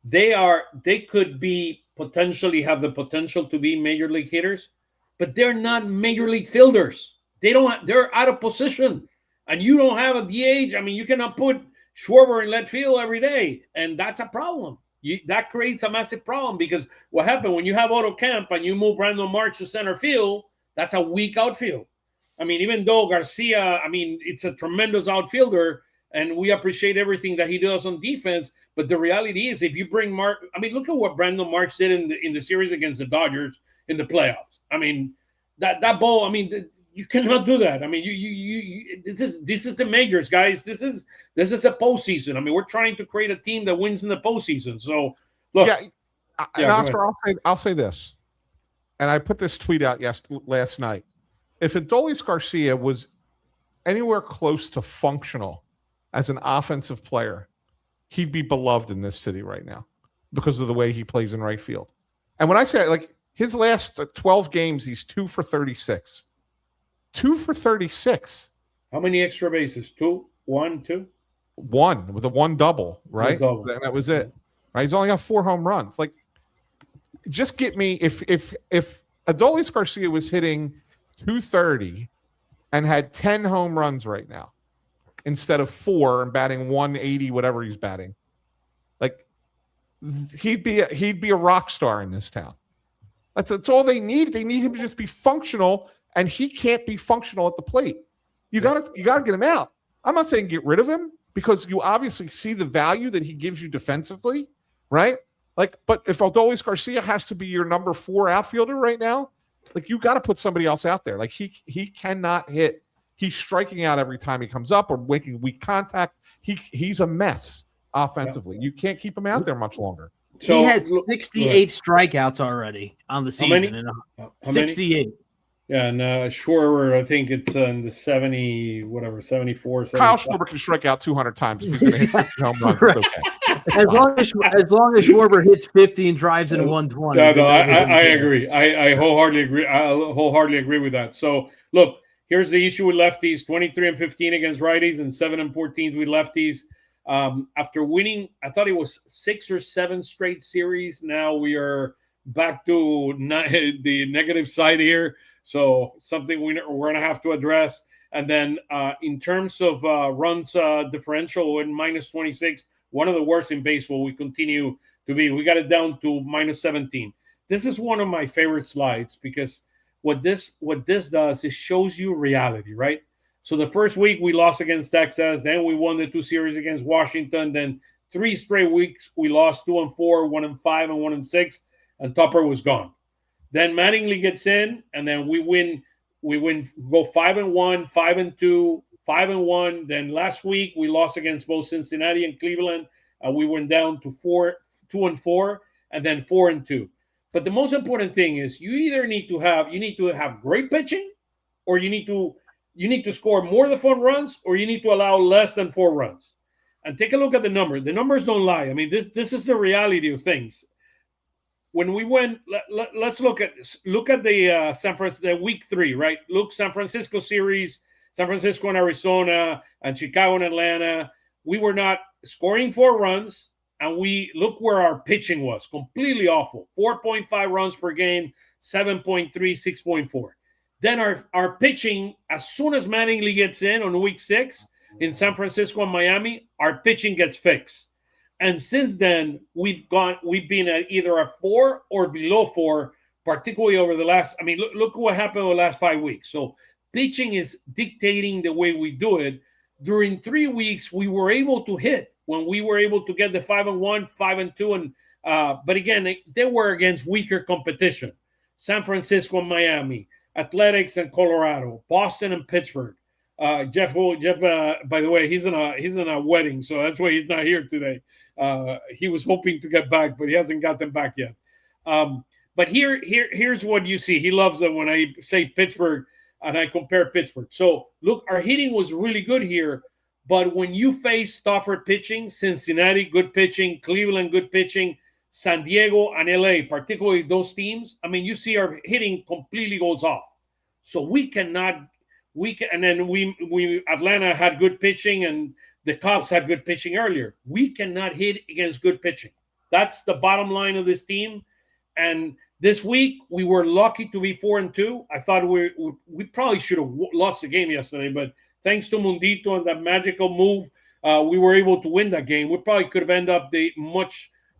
they could be potentially have the potential to be major league hitters, but they're not major league fielders. They're out of position, and you don't have a DH. I mean, you cannot put Schwarber in left field every day, and that's a problem. That creates a massive problem, because what happened when you have Otto Kemp and you move Brandon March to center field, that's a weak outfield. I mean, even though Garcia, I mean, it's a tremendous outfielder, and we appreciate everything that he does on defense, but the reality is, if you bring Mark, I mean, look at what Brandon March did in the series against the Dodgers in the playoffs. I mean, that ball, I mean, you cannot do that. I mean, this is the majors, guys. This is a postseason. I mean, we're trying to create a team that wins in the postseason. So, look. Yeah, and Oscar, I'll say this, and I put this tweet out last night. If Adolis Garcia was anywhere close to functional as an offensive player, he'd be beloved in this city right now because of the way he plays in right field. And when I say, like, his last 12 games, he's 2 for 36. 2 for 36. How many extra bases? 2, 1, 2? 1 with a 1 double, right? Double. That was it. Right? He's only got 4 home runs. Like, just get me if Adolis Garcia was hitting 230 and had 10 home runs right now instead of 4 and batting 180, whatever he's batting, like, he'd be a rock star in this town. That's all they need. They need him to just be functional, and he can't be functional at the plate. You gotta get him out. I'm not saying get rid of him, because you obviously see the value that he gives you defensively, right? Like, but if Adolis Garcia has to be your number 4 outfielder right now, like, you got to put somebody else out there. Like, he cannot hit. He's striking out every time he comes up or making weak contact. He's a mess offensively. Yeah. You can't keep him out there much longer. So, he has 68 strikeouts already on the season. 68. Yeah, and Schwarber, I think it's in the 74. 75. Kyle Schwarber can strike out 200 times if he's going to hit home runs. It's okay. As long as Schwarber hits 50 and drives in 120. I agree. I wholeheartedly agree. I wholeheartedly agree with that. So, look, here's the issue with lefties: 23-15 against righties and 7-14 with lefties. After winning, I thought it was 6 or 7 straight series. Now we are back to the negative side here. So something we're going to have to address. And then in terms of runs differential in -26, one of the worst in baseball, we continue to be. We got it down to -17. This is one of my favorite slides, because what this does is shows you reality, right? So the first week we lost against Texas, then we won the 2 series against Washington, then 3 straight weeks we lost 2-4, 1-5, and 1-6, and Tupper was gone. Then Mattingly gets in, and then we win, go 5-1, 5-2, 5-1. Then last week we lost against both Cincinnati and Cleveland, and we went down to 2-4, and then 4-2. But the most important thing is you need to have great pitching, or you need to score more than 4 runs, or you need to allow less than 4 runs. And take a look at the numbers. The numbers don't lie. I mean, this is the reality of things. When we went, let's look at the San Francisco week 3, right? Look, San Francisco series, San Francisco and Arizona, and Chicago and Atlanta. We were not scoring 4 runs, and we look where our pitching was. Completely awful. 4.5 runs per game, 7.3, 6.4. Then our pitching, as soon as Mattingly gets in on week 6 in San Francisco and Miami, our pitching gets fixed. And since then, we've been at either a 4 or below 4, particularly over the last. I mean, look what happened over the last 5 weeks. So pitching is dictating the way we do it. During 3 weeks, we were able to hit when we were able to get the 5-1, 5-2, and but again, they were against weaker competition: San Francisco and Miami, Athletics and Colorado, Boston and Pittsburgh. Jeff, by the way, he's in a wedding, so that's why he's not here today. He was hoping to get back, but he hasn't gotten back yet. But here's what you see. He loves it when I say Pittsburgh and I compare Pittsburgh. So look, our hitting was really good here, but when you face Stafford pitching, Cincinnati good pitching, Cleveland good pitching, San Diego and LA, particularly those teams, I mean, you see our hitting completely goes off. So we cannot. And then we Atlanta had good pitching, and the Cubs had good pitching earlier. We cannot hit against good pitching. That's the bottom line of this team. And this week, we were lucky to be 4-2. I thought we probably should have lost the game yesterday, but thanks to Mundito and that magical move, we were able to win that game. We probably could have ended up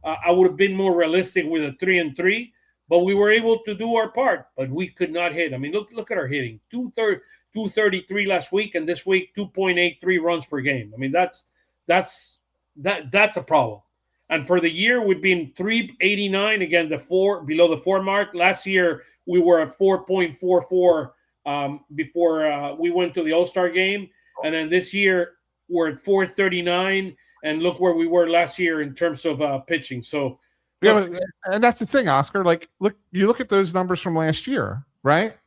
I would have been more realistic with a 3-3, but we were able to do our part. But we could not hit. I mean, look at our hitting: 233 last week, and this week 2.83 runs per game. I mean, that's a problem. And for the year, we've been 389, again, below the 4 mark. Last year, we were at 4.44 before we went to the All-Star game. And then this year, we're at 439. And look where we were last year in terms of pitching. So, yeah, and that's the thing, Oscar. Like, you look at those numbers from last year, right?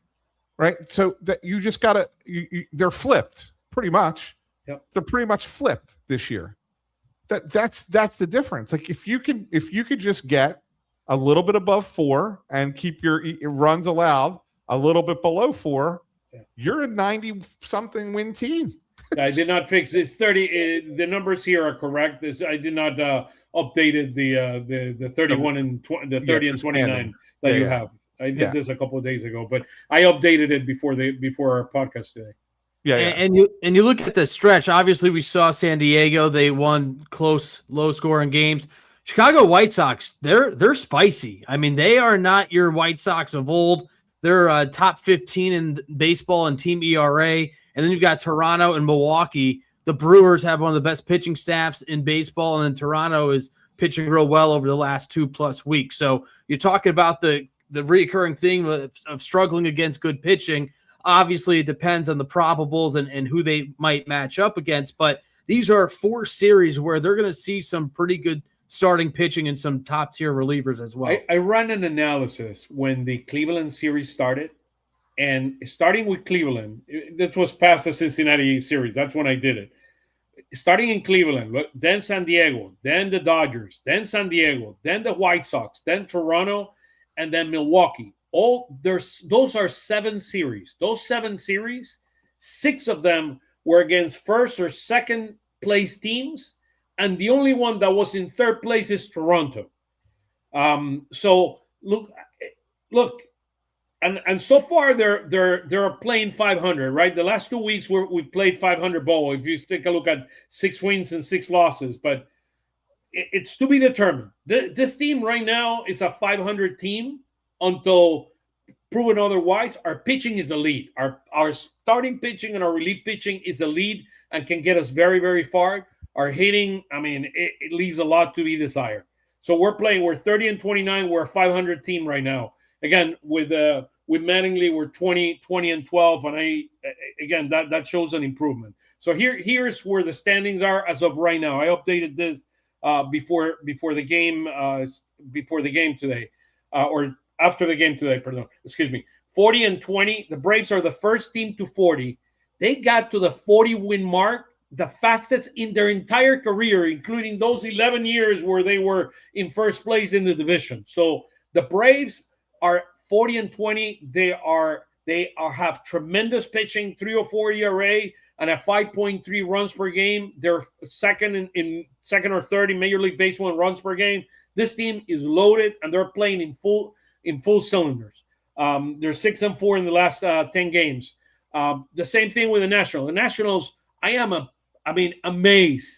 Right. So that you just got to, they're flipped pretty much. Yep. They're pretty much flipped this year. That's the difference. Like if you could just get a little bit above 4 and keep your runs allowed a little bit below 4, you're a 90-something win team. I did not fix this 30. The numbers here are correct. I did not updated the 31 and 30 and 29 that you have. I did this a couple of days ago, but I updated it before our podcast today. Yeah. And you look at the stretch. Obviously, we saw San Diego. They won close, low-scoring games. Chicago White Sox, they're spicy. I mean, they are not your White Sox of old. They're top 15 in baseball and team ERA. And then you've got Toronto and Milwaukee. The Brewers have one of the best pitching staffs in baseball, and then Toronto is pitching real well over the last 2+ weeks. So you're talking about the recurring thing of struggling against good pitching. Obviously, it depends on the probables and who they might match up against, but these are 4 series where they're going to see some pretty good starting pitching and some top-tier relievers as well. I ran an analysis when the Cleveland series started, and starting with Cleveland, this was past the Cincinnati series. That's when I did it. Starting in Cleveland, then San Diego, then the Dodgers, then San Diego, then the White Sox, then Toronto, and then Milwaukee. Those are 7 series. Those 7 series, 6 of them were against first or second place teams, and the only one that was in third place is Toronto. So look, and so far they're playing 500, right? The last 2 weeks we've played 500 ball. If you take a look at 6 wins and 6 losses, but it's to be determined. This team right now is a 500 team. Until proven otherwise, our pitching is elite. Our starting pitching and our relief pitching is elite and can get us very, very far. Our hitting, I mean, it leaves a lot to be desired. So we're 30 and 29. We're a 500 team right now. Again, with Mattingly, we're 20 and 12, and that shows an improvement. So here's where the standings are as of right now. I updated this before the game today, or after the game today, 40 and 20. The Braves are the first team to 40. They got to the 40-win mark, the fastest in their entire career, including those 11 years where they were in first place in the division. So the Braves are 40 and 20. They have tremendous pitching, 3.04 ERA, and a 5.3 runs per game. They're second in second or third in Major League Baseball in runs per game. This team is loaded, and they're playing in full cylinders. They're 6-4 in the last 10 games. The same thing with the Nationals. The Nationals, I am amazed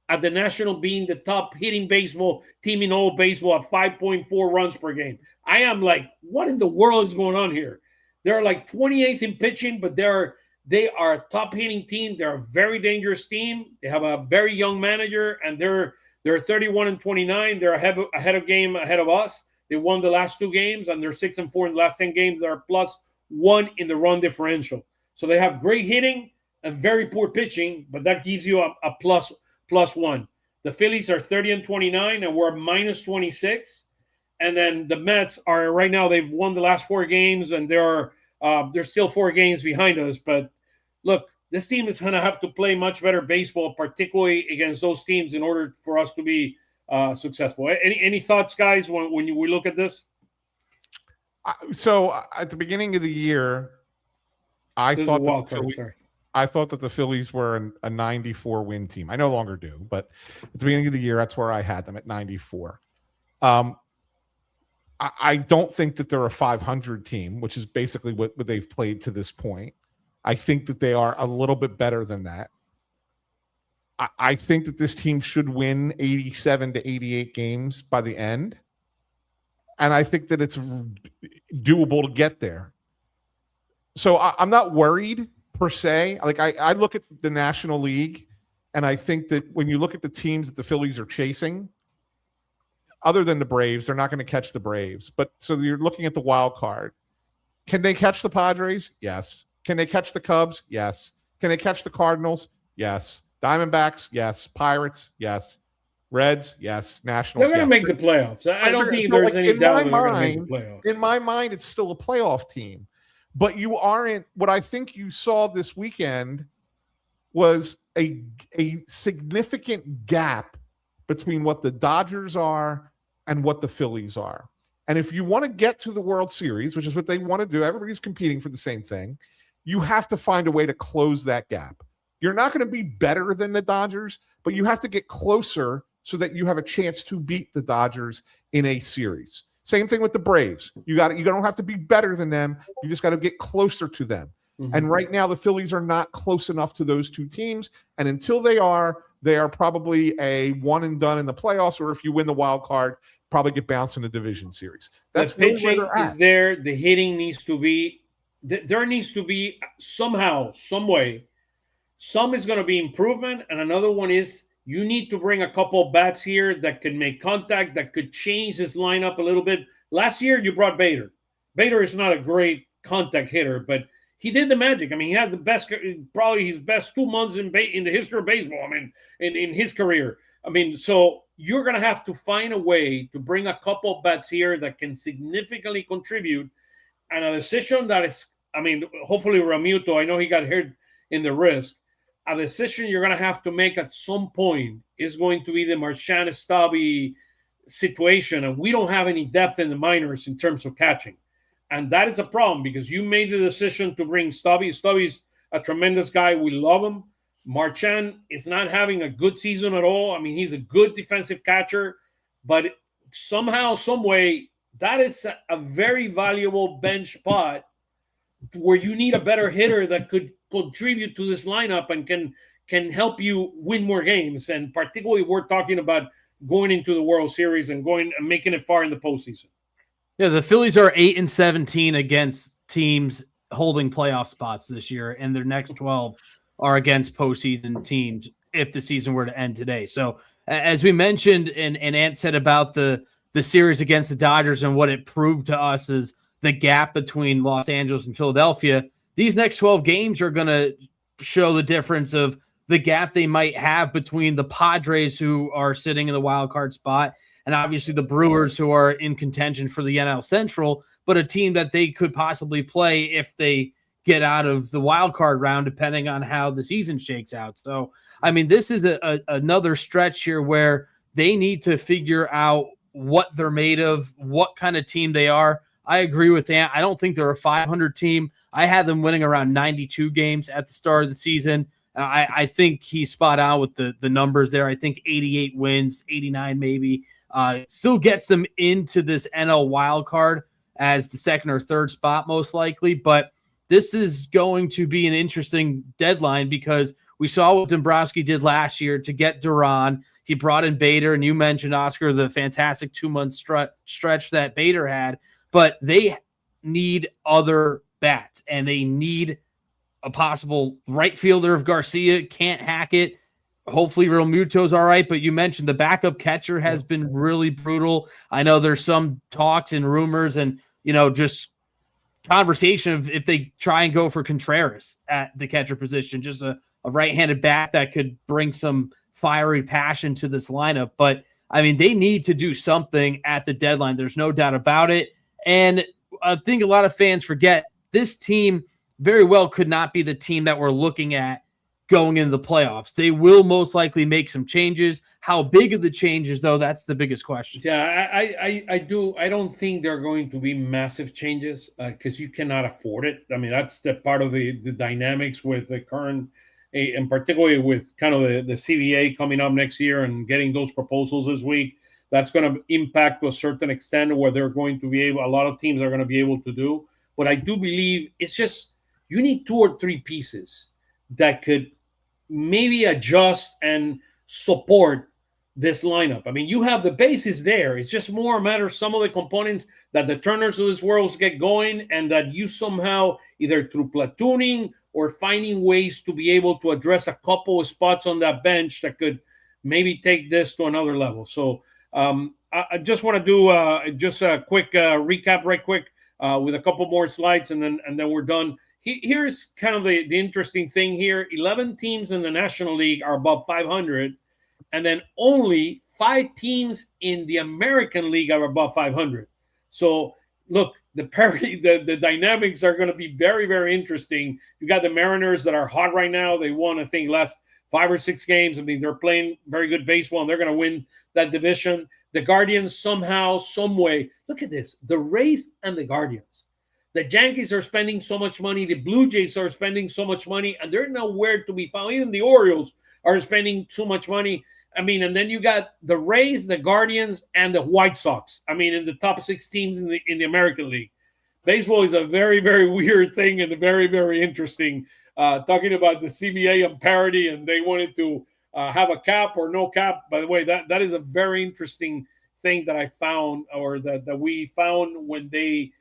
at the National being the top hitting baseball team in all baseball at 5.4 runs per game. I am like, what in the world is going on here? They're like 28th in pitching, but they are a top hitting team. They're a very dangerous team. They have a very young manager, and they're 31 and 29. They're ahead of us. They won the last 2 games, and they're 6-4 in the last 10 games. They're +1 in the run differential. So they have great hitting and very poor pitching, but that gives you a +1. The Phillies are 30 and 29, and we're -26. And then the Mets are right now, they've won the last 4 games, and they're still 4 games behind us. But look, this team is going to have to play much better baseball, particularly against those teams, in order for us to be successful. Any thoughts, guys, when we look at this? So at the beginning of the year, I thought that the Phillies were a 94 win team. I no longer do, but at the beginning of the year, that's where I had them, at 94. I don't think that they're a 500 team, which is basically what they've played to this point. I think that they are a little bit better than that. I think that this team should win 87 to 88 games by the end. And I think that it's doable to get there. So I'm not worried per se. Like I look at the National League, and I think that when you look at the teams that the Phillies are chasing, other than the Braves, they're not going to catch the Braves. But so you're looking at the wild card. Can they catch the Padres? Yes. Can they catch the Cubs? Yes. Can they catch the Cardinals? Yes. Diamondbacks? Yes. Pirates? Yes. Reds? Yes. Nationals? They're going to make the playoffs. I don't think there's any doubt they're going to make the playoffs. In my mind, it's still a playoff team. But you aren't. What I think you saw this weekend was a significant gap between what the Dodgers are and what the Phillies are. And if you want to get to the World Series, which is what they want to do, everybody's competing for the same thing, you have to find a way to close that gap. You're not going to be better than the Dodgers, but you have to get closer so that you have a chance to beat the Dodgers in a series. Same thing with the Braves. You don't have to be better than them. You just got to get closer to them. Mm-hmm. And right now, the Phillies are not close enough to those two teams. And until they are probably a one and done in the playoffs, or if you win the wild card, probably get bounced in the division series. That's the pitching is there. The hitting needs to be. There needs to be somehow, some way. Some is going to be improvement, and another one is you need to bring a couple of bats here that can make contact, that could change this lineup a little bit. Last year, you brought Bader. Bader is not a great contact hitter, but he did the magic. I mean, he has the best, probably his best 2 months in the history of baseball. I mean, in his career. I mean, so you're going to have to find a way to bring a couple of bats here that can significantly contribute. And a decision that is, I mean, hopefully Realmuto, I know he got hurt in the wrist. A decision you're going to have to make at some point is going to be the Marchand Stubby situation. And we don't have any depth in the minors in terms of catching. And that is a problem because you made the decision to bring Stubby. Stubby's a tremendous guy. We love him. Marchand is not having a good season at all. I mean, he's a good defensive catcher, but somehow, some way, that is a very valuable bench spot where you need a better hitter that could contribute to this lineup and can help you win more games. And particularly, we're talking about going into the World Series and going and making it far in the postseason. Yeah, the Phillies are 8-17 against teams holding playoff spots this year, and their next 12 are against postseason teams if the season were to end today. So as we mentioned, and Ant said about the series against the Dodgers and what it proved to us is the gap between Los Angeles and Philadelphia, these next 12 games are going to show the difference of the gap they might have between the Padres, who are sitting in the wild card spot, and obviously the Brewers, who are in contention for the NL Central, but a team that they could possibly play if they get out of the wild card round, depending on how the season shakes out. So, I mean, this is another stretch here where they need to figure out what they're made of, what kind of team they are. I agree with Ant. I don't think they're a 500 team. I had them winning around 92 games at the start of the season. I think he's spot on with the numbers there. I think 88 wins, 89 maybe. Still gets them into this NL wild card as the second or third spot most likely. But this is going to be an interesting deadline because we saw what Dombrowski did last year to get Duran. He brought in Bader, and you mentioned, Oscar, the fantastic 2-month stretch that Bader had. But they need other bats, and they need a possible right fielder if Garcia can't hack it. Hopefully Realmuto's all right, but you mentioned the backup catcher has been really brutal. I know there's some talks and rumors and, just conversation of if they try and go for Contreras at the catcher position, just a right-handed bat that could bring some fiery passion to this lineup. But, I mean, they need to do something at the deadline. There's no doubt about it. And I think a lot of fans forget this team very well could not be the team that we're looking at going into the playoffs. They will most likely make some changes. How big are the changes, though? That's the biggest question. Yeah, I don't think there are going to be massive changes because you cannot afford it. I mean, that's the part of the dynamics with the current, and particularly with kind of the CBA coming up next year and getting those proposals this week. that's going to impact to a certain extent where they're going to be able, a lot of teams are going to be able to do. But I do believe it's just, you need 2 or 3 pieces that could maybe adjust and support this lineup. I mean, you have the bases there. It's just more a matter of some of the components that the Turners of this world get going, and that you somehow, either through platooning or finding ways to be able to address a couple of spots on that bench that could maybe take this to another level. So I just want to do just a quick recap right quick with a couple more slides, and then we're done. Here's kind of the interesting thing here. 11 teams in the National League are above 500, and then only 5 teams in the American League are above 500. So look, the parity, the dynamics are going to be very, very interesting. You got the Mariners that are hot right now. They won, I think, last 5 or 6 games. I mean, they're playing very good baseball, and they're going to win that division. The Guardians somehow, some way. Look at this. The Rays and the Guardians. The Yankees are spending so much money. The Blue Jays are spending so much money, and they're nowhere to be found. Even the Orioles are spending too much money. I mean, and then you got the Rays, the Guardians, and the White Sox. I mean, in the top 6 teams in the American League. Baseball is a very, very weird thing and very, very interesting. Talking about the CBA and parity, and they wanted to have a cap or no cap. By the way, that is a very interesting thing that I found, or that we found when the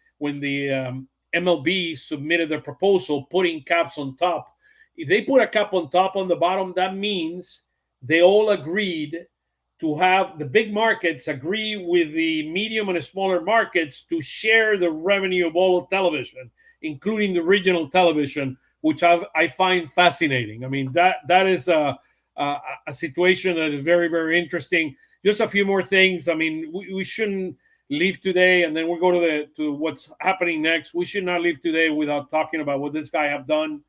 MLB submitted their proposal, putting caps on top. If they put a cap on top on the bottom, that means they all agreed to have the big markets agree with the medium and smaller markets to share the revenue of all of television, including the regional television, which I find fascinating. I mean, that is a situation that is very, very interesting. Just a few more things. I mean, we shouldn't leave today, and then we'll go to what's happening next. We should not leave today without talking about what this guy have done,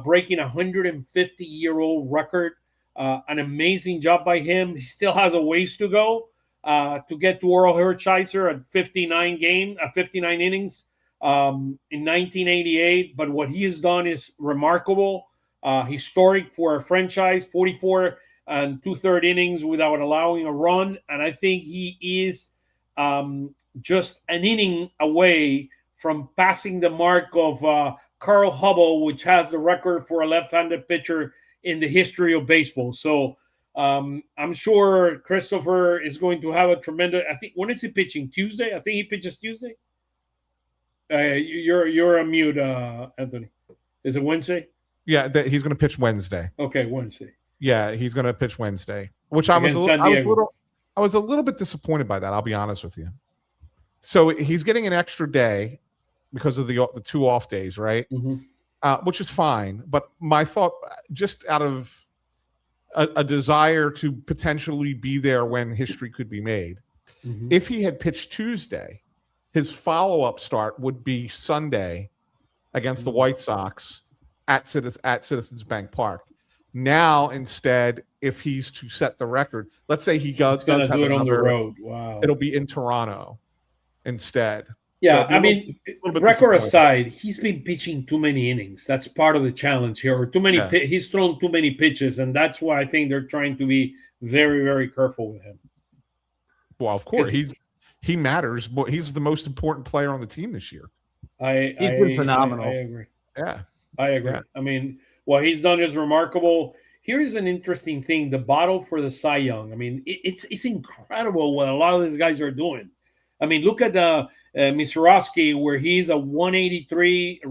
breaking a 150-year-old record. An amazing job by him. He still has a ways to go to get to Oral Hershiser at 59 innings in 1988. But what he has done is remarkable, historic for a franchise. 44 and 2/3 innings without allowing a run, and I think he is just an inning away from passing the mark of Carl Hubble, which has the record for a left-handed pitcher in the history of baseball. So I'm sure Cristopher is going to have a tremendous. I think, when is he pitching? Tuesday? I think he pitches Tuesday. You're on mute, Anthony. Is it Wednesday? Yeah, he's going to pitch Wednesday. Okay, Wednesday. Yeah, he's going to pitch Wednesday, which I was a little bit disappointed by that. I'll be honest with you. So he's getting an extra day because of the 2 off days, right? Mm-hmm. Which is fine. But my thought, just out of a desire to potentially be there when history could be made, if he had pitched Tuesday, his follow-up start would be Sunday against the White Sox at Citizens Bank Park. Now, instead, if he's to set the record, let's say he does have do it another, on the road. Wow. It'll be in Toronto instead. Yeah, so I mean, record aside, he's been pitching too many innings. That's part of the challenge here. Or too many. Yeah. He's thrown too many pitches, and that's why I think they're trying to be very, very careful with him. Well, of course, he matters. He's the most important player on the team this year. He's been phenomenal. I agree. Yeah, I agree. Yeah. I mean, what he's done is remarkable. Here's an interesting thing: the battle for the Cy Young. I mean, it's incredible what a lot of these guys are doing. I mean, look at Misiorowski, where he's a 183.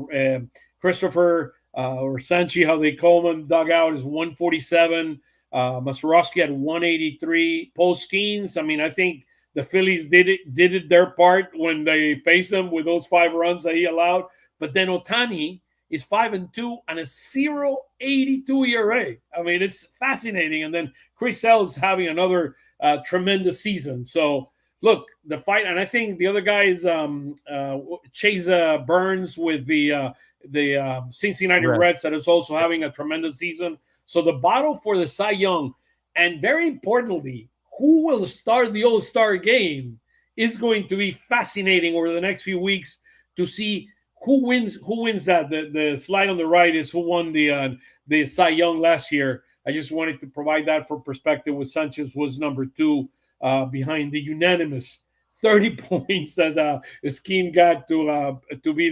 Christopher or Sanchi, how they call him, dugout is 147. Misiorowski at 183. Paul Skeens, I mean, I think the Phillies did it their part when they faced him with those 5 runs that he allowed. But then Ohtani is 5-2 and a 0.82 ERA. I mean, it's fascinating. And then Chris Sale's having another tremendous season. So look, the fight, and I think the other guy is Chase Burns with the Cincinnati Reds that is also having a tremendous season. So the battle for the Cy Young, and very importantly, who will start the All-Star game, is going to be fascinating over the next few weeks to see who wins that. The slide on the right is who won the Cy Young last year. I just wanted to provide that for perspective. With Sanchez was number 2. behind the unanimous 30 points that Skeen got to be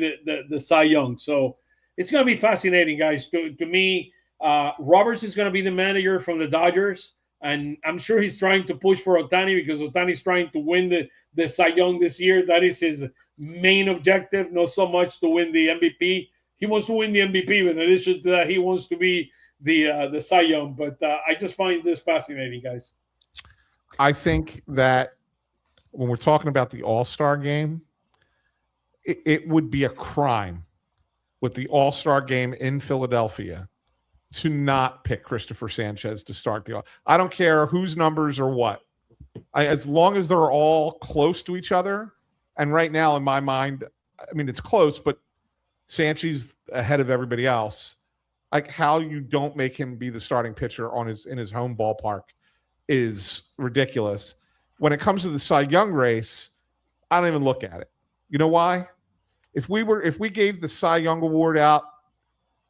the Cy Young. So it's going to be fascinating, guys. To me, Roberts is going to be the manager from the Dodgers, and I'm sure he's trying to push for Ohtani because Ohtani's trying to win the Cy Young this year. That is his main objective, not so much to win the MVP. He wants to win the MVP, but in addition to that, he wants to be the Cy Young. But I just find this fascinating, guys. I think that when we're talking about the All-Star game, it would be a crime with the All-Star game in Philadelphia to not pick Cristopher Sánchez to start the. I don't care whose numbers or what, as long as they're all close to each other. And right now, in my mind, I mean it's close, but Sánchez ahead of everybody else. Like how you don't make him be the starting pitcher in his home ballpark is ridiculous. When it comes to the Cy Young race, I don't even look at it. You know why? If we gave the Cy Young Award out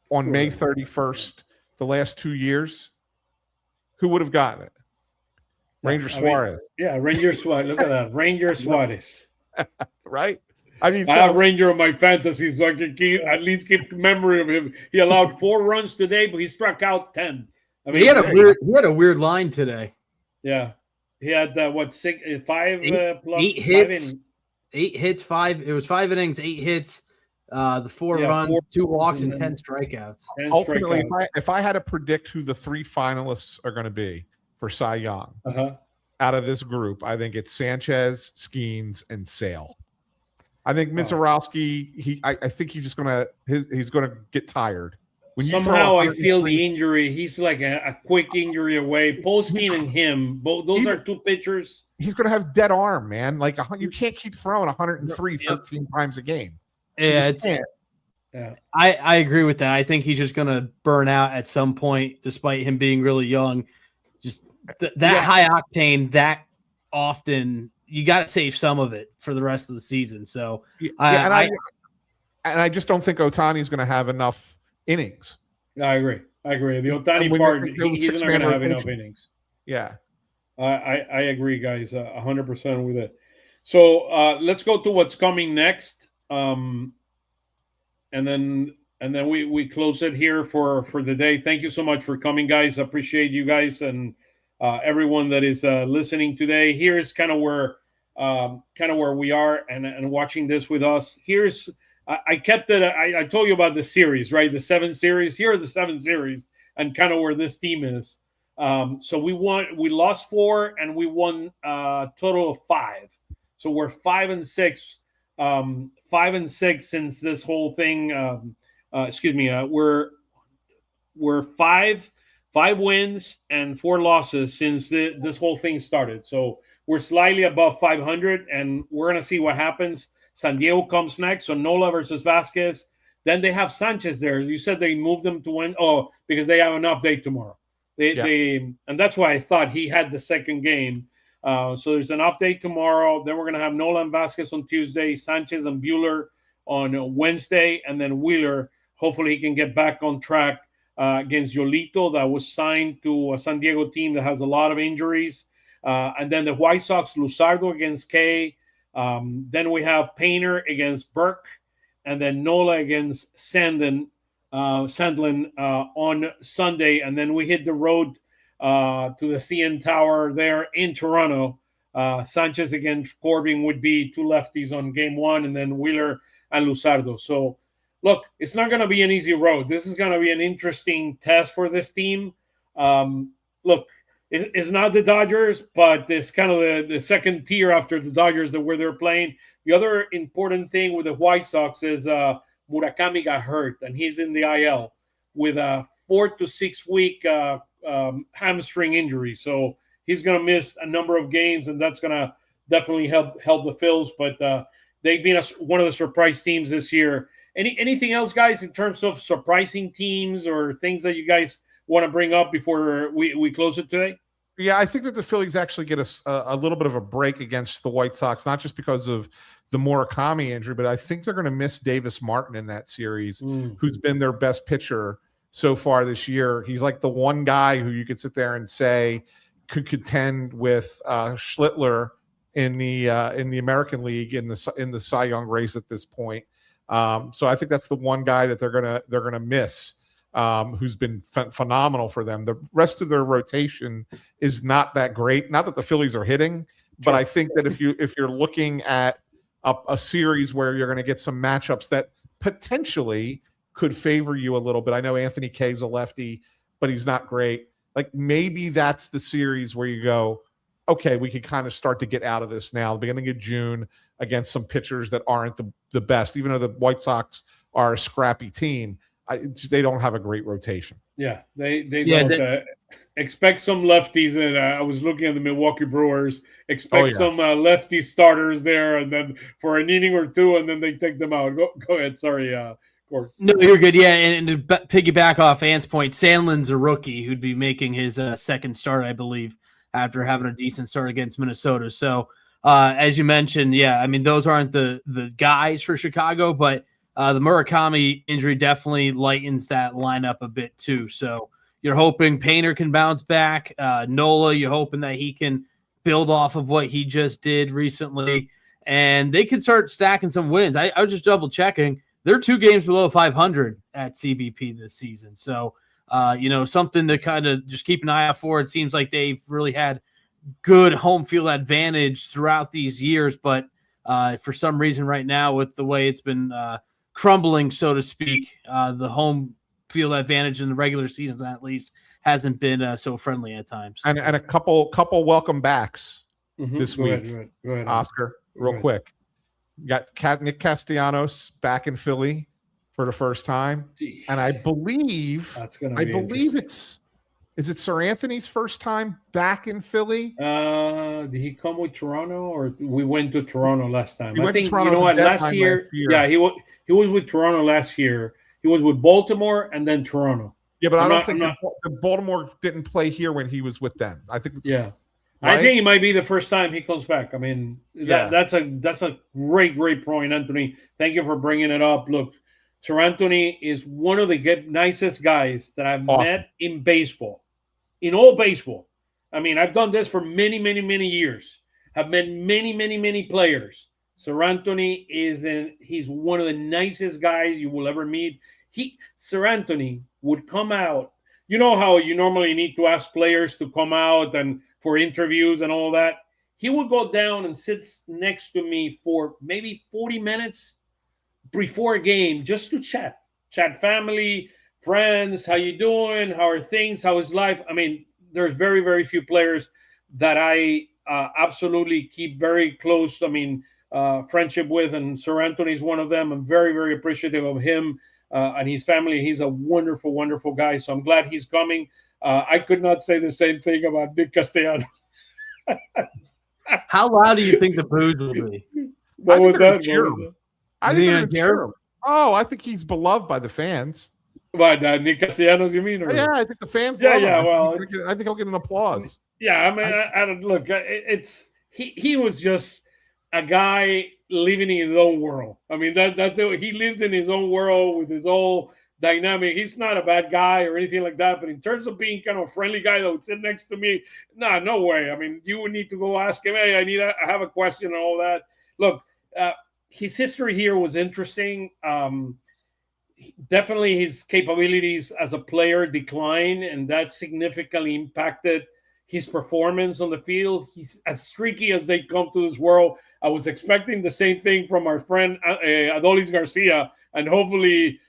on May 31st, the last 2 years, who would have gotten it? Ranger Suarez. Ranger Suarez. Look at that. Ranger Suarez. Right? I mean, I have Ranger on my fantasy, so I can at least keep memory of him. He allowed 4 runs today, but he struck out 10. I mean, he had a weird line today. Yeah. He had 8 hits, 8 hits, 5. It was 5 innings, 8 hits, the 4 runs, 2 walks, and 10 strikeouts. Ultimately, if I had to predict who the 3 finalists are going to be for Cy Young out of this group, I think it's Sánchez, Skeens, and Sale. I think Mizorowski. I think he's just he's gonna get tired. Somehow I feel the injury. He's like a quick injury away. Polsteen and him, both those are 2 pitchers. He's going to have dead arm, man. Like you can't keep throwing 103 13 times a game. Yeah, I agree with that. I think he's just going to burn out at some point, despite him being really young. Just that high octane, that often, you got to save some of it for the rest of the season. So I just don't think Ohtani is going to have enough innings. I agree. The Ohtani part, he's not going to have enough innings. Yeah. I agree, guys, 100% with it. So let's go to what's coming next. And then we close it here for the day. Thank you so much for coming, guys. Appreciate you guys and everyone that is listening today. Here's kind of where we are and watching this with us. I kept it. I told you about the series, right? The 7 series. Here are the 7 series and kind of where this team is. So we lost 4 and we won a total of 5. So we're 5-6. 5-6 since this whole thing. We're 5 wins and 4 losses since this whole thing started. So we're slightly above 500, and we're gonna see what happens. San Diego comes next, so Nola versus Vasquez. Then they have Sánchez there. You said they moved them to win. Oh, because they have an off day tomorrow. And that's why I thought he had the second game. So there's an off day tomorrow. Then we're gonna have Nola and Vasquez on Tuesday, Sánchez and Buehler on Wednesday, and then Wheeler. Hopefully, he can get back on track against Yolito, that was signed to a San Diego team that has a lot of injuries. And then the White Sox, Luzardo against Kay. Then we have Painter against Burke, and then Nola against Sandlin on Sunday. And then we hit the road to the CN Tower there in Toronto. Sánchez against Corbin would be 2 lefties on game 1, and then Wheeler and Luzardo. So, look, it's not going to be an easy road. This is going to be an interesting test for this team. Look, it's not the Dodgers, but it's kind of the second tier after the Dodgers where they're playing. The other important thing with the White Sox is Murakami got hurt, and he's in the IL with a 4 to 6 week hamstring injury. So he's going to miss a number of games, and that's going to definitely help the Phils. But they've been one of the surprise teams this year. Anything else, guys, in terms of surprising teams or things that you guys want to bring up before we close it today? Yeah, I think that the Phillies actually get a little bit of a break against the White Sox, not just because of the Murakami injury, but I think they're going to miss Davis Martin in that series, who's been their best pitcher so far this year. He's like the one guy who you could sit there and say could contend with Schlittler in the American League in the Cy Young race at this point. So I think that's the one guy that they're gonna miss, who's been phenomenal for them. The rest of their rotation is not that great. Not that the Phillies are hitting, but I think that if you're looking at a series where you're going to get some matchups that potentially could favor you a little bit. I know Anthony K's a lefty, but he's not great. Like maybe that's the series where you go, okay, we could kind of start to get out of this now, the beginning of June, against some pitchers that aren't the best, even though the White Sox are a scrappy team. They don't have a great rotation. Yeah, they don't. Expect some lefties. And I was looking at the Milwaukee Brewers. Expect some lefty starters there, and then for an inning or two, and then they take them out. Go ahead. Sorry, Gordon. No, you're good. Yeah, and to piggyback off Ant's point, Sandlin's a rookie who'd be making his second start, I believe, after having a decent start against Minnesota. So, as you mentioned, I mean, those aren't the guys for Chicago, but the Murakami injury definitely lightens that lineup a bit too. So you're hoping Painter can bounce back. Nola, you're hoping that he can build off of what he just did recently, and they can start stacking some wins. I was just double checking. They're 2 games below 500 at CBP this season. So, something to kind of just keep an eye out for. It seems like they've really had good home field advantage throughout these years, but for some reason right now, with the way it's been crumbling, so to speak, the home field advantage in the regular season at least hasn't been so friendly at times. And a couple welcome backs this week. Go ahead, Oscar, real quick. You got Nick Castellanos back in Philly for the first time, and I believe is it Sir Anthony's first time back in Philly? Did he come with Toronto, or we went to Toronto last time? I think last year. Yeah, he was with Toronto last year. He was with Baltimore and then Toronto. Yeah, but I don't think Baltimore didn't play here when he was with them. I think. Yeah. Right? I think it might be the first time he comes back. I mean, that's a great point, Anthony. Thank you for bringing it up. Look, Sir Anthony is one of the nicest guys that I've met in baseball, in all baseball. I mean, I've done this for many, many, many years. I've met many, many, many players. Sir Anthony he's one of the nicest guys you will ever meet. Sir Anthony would come out. You know how you normally need to ask players to come out and for interviews and all that. He would go down and sit next to me for maybe 40 minutes before a game just to chat family, friends, how you doing? How are things? How is life? I mean, there's very, very few players that I absolutely keep very close. I mean, friendship with, and Sir Anthony is one of them. I'm very, very appreciative of him and his family. He's a wonderful, wonderful guy. So I'm glad he's coming. I could not say the same thing about Nick Castellanos. How loud do you think the boos will be? What was that? I think they're going to cheer him. Oh, I think he's beloved by the fans. What, Nick Castellanos, you mean? Or? Yeah, I think the fans love him. Well, I think he'll get an applause. Yeah, I mean, I don't look. He was just a guy living in his own world. I mean, that's it. He lives in his own world with his own dynamic. He's not a bad guy or anything like that. But in terms of being kind of a friendly guy that would sit next to me, no way. I mean, you would need to go ask him, hey, I have a question and all that. Look, his history here was interesting. Definitely his capabilities as a player declined, and that significantly impacted his performance on the field. He's as streaky as they come to this world. I was expecting the same thing from our friend Adolis Garcia, and hopefully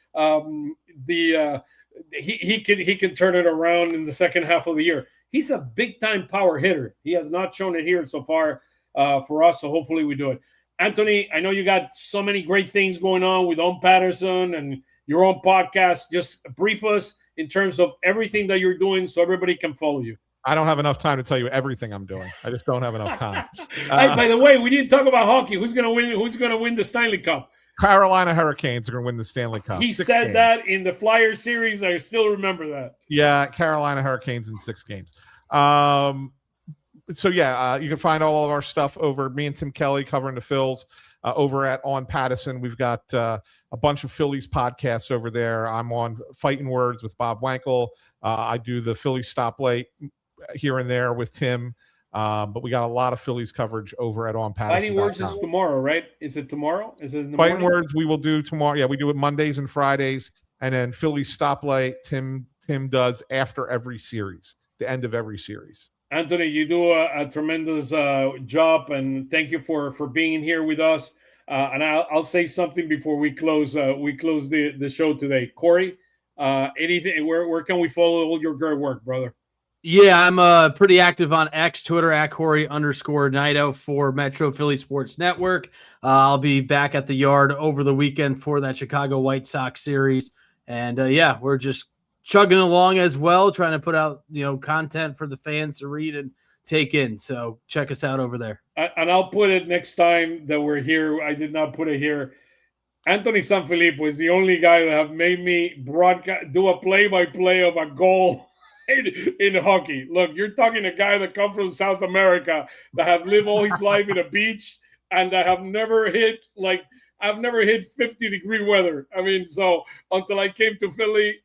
he can turn it around in the second half of the year. He's a big-time power hitter. He has not shown it here so far for us, so hopefully we do it. Anthony, I know you got so many great things going on with Pattison and your own podcast. Just brief us in terms of everything that you're doing so everybody can follow you. I don't have enough time to tell you everything I'm doing. I just don't have enough time. By the way, we didn't talk about hockey. Who's going to win? Who's going to win the Stanley Cup? Carolina Hurricanes are going to win the Stanley Cup. He said that in the Flyers series. I still remember that. Yeah, Carolina Hurricanes in 6 games. So you can find all of our stuff over me and Tim Kelly covering the Phils over at On Pattison. We've got a bunch of Phillies podcasts over there. I'm on Fighting Words with Bob Wankel. I do the Phillies Stoplight here and there with Tim. But we got a lot of Phillies coverage over at on Pattison. Fighting Words is tomorrow, right? Is it tomorrow? Is it in the Fighting morning? Words we will do tomorrow. Yeah, we do it Mondays and Fridays, and then Phillies Stoplight Tim does after every series, the end of every series. Anthony, you do a tremendous job, and thank you for being here with us. And I'll say something before we close. We close the show today. Cory, anything? Where can we follow all your great work, brother? Yeah, I'm pretty active on X, Twitter at Cory_Nidoh for Metro Philly Sports Network. I'll be back at the yard over the weekend for that Chicago White Sox series. And yeah, we're just chugging along as well, trying to put out, content for the fans to read and take in. So check us out over there. And I'll put it next time that we're here. I did not put it here. Anthony SanFilippo is the only guy that have made me do a play-by-play of a goal in hockey. Look, you're talking a guy that comes from South America that have lived all his life in a beach and that have never hit I've never hit 50-degree weather. I mean, so until I came to Philly,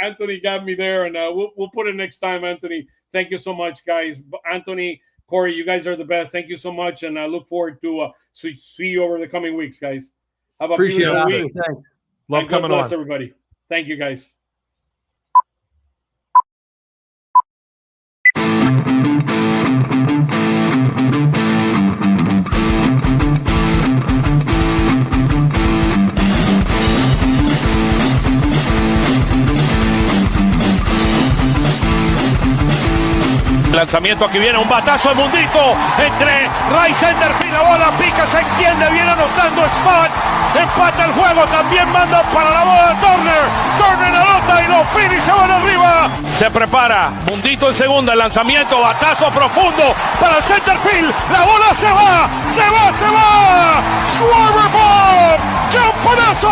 Anthony got me there, and we'll put it next time, Anthony. Thank you so much, guys. Anthony, Cory, you guys are the best. Thank you so much, and I look forward to see you over the coming weeks, guys. Have a beautiful week. Love coming on. God bless everybody. Thank you, guys. Lanzamiento, aquí viene un batazo de Mundito entre right center field, la bola pica, se extiende, viene anotando Stott, empata el juego, también manda para la bola Turner anota y los Phillies se van arriba. Se prepara Mundito en segunda, el lanzamiento, batazo profundo para el center field, la bola se va, Schwarber Bob, ¡campanazo!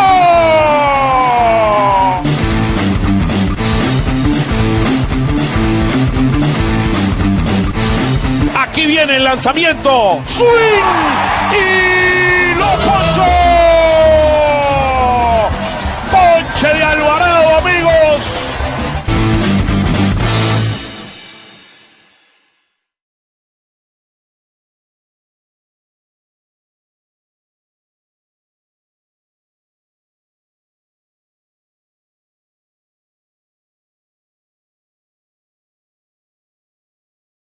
Aquí viene el lanzamiento. Swing y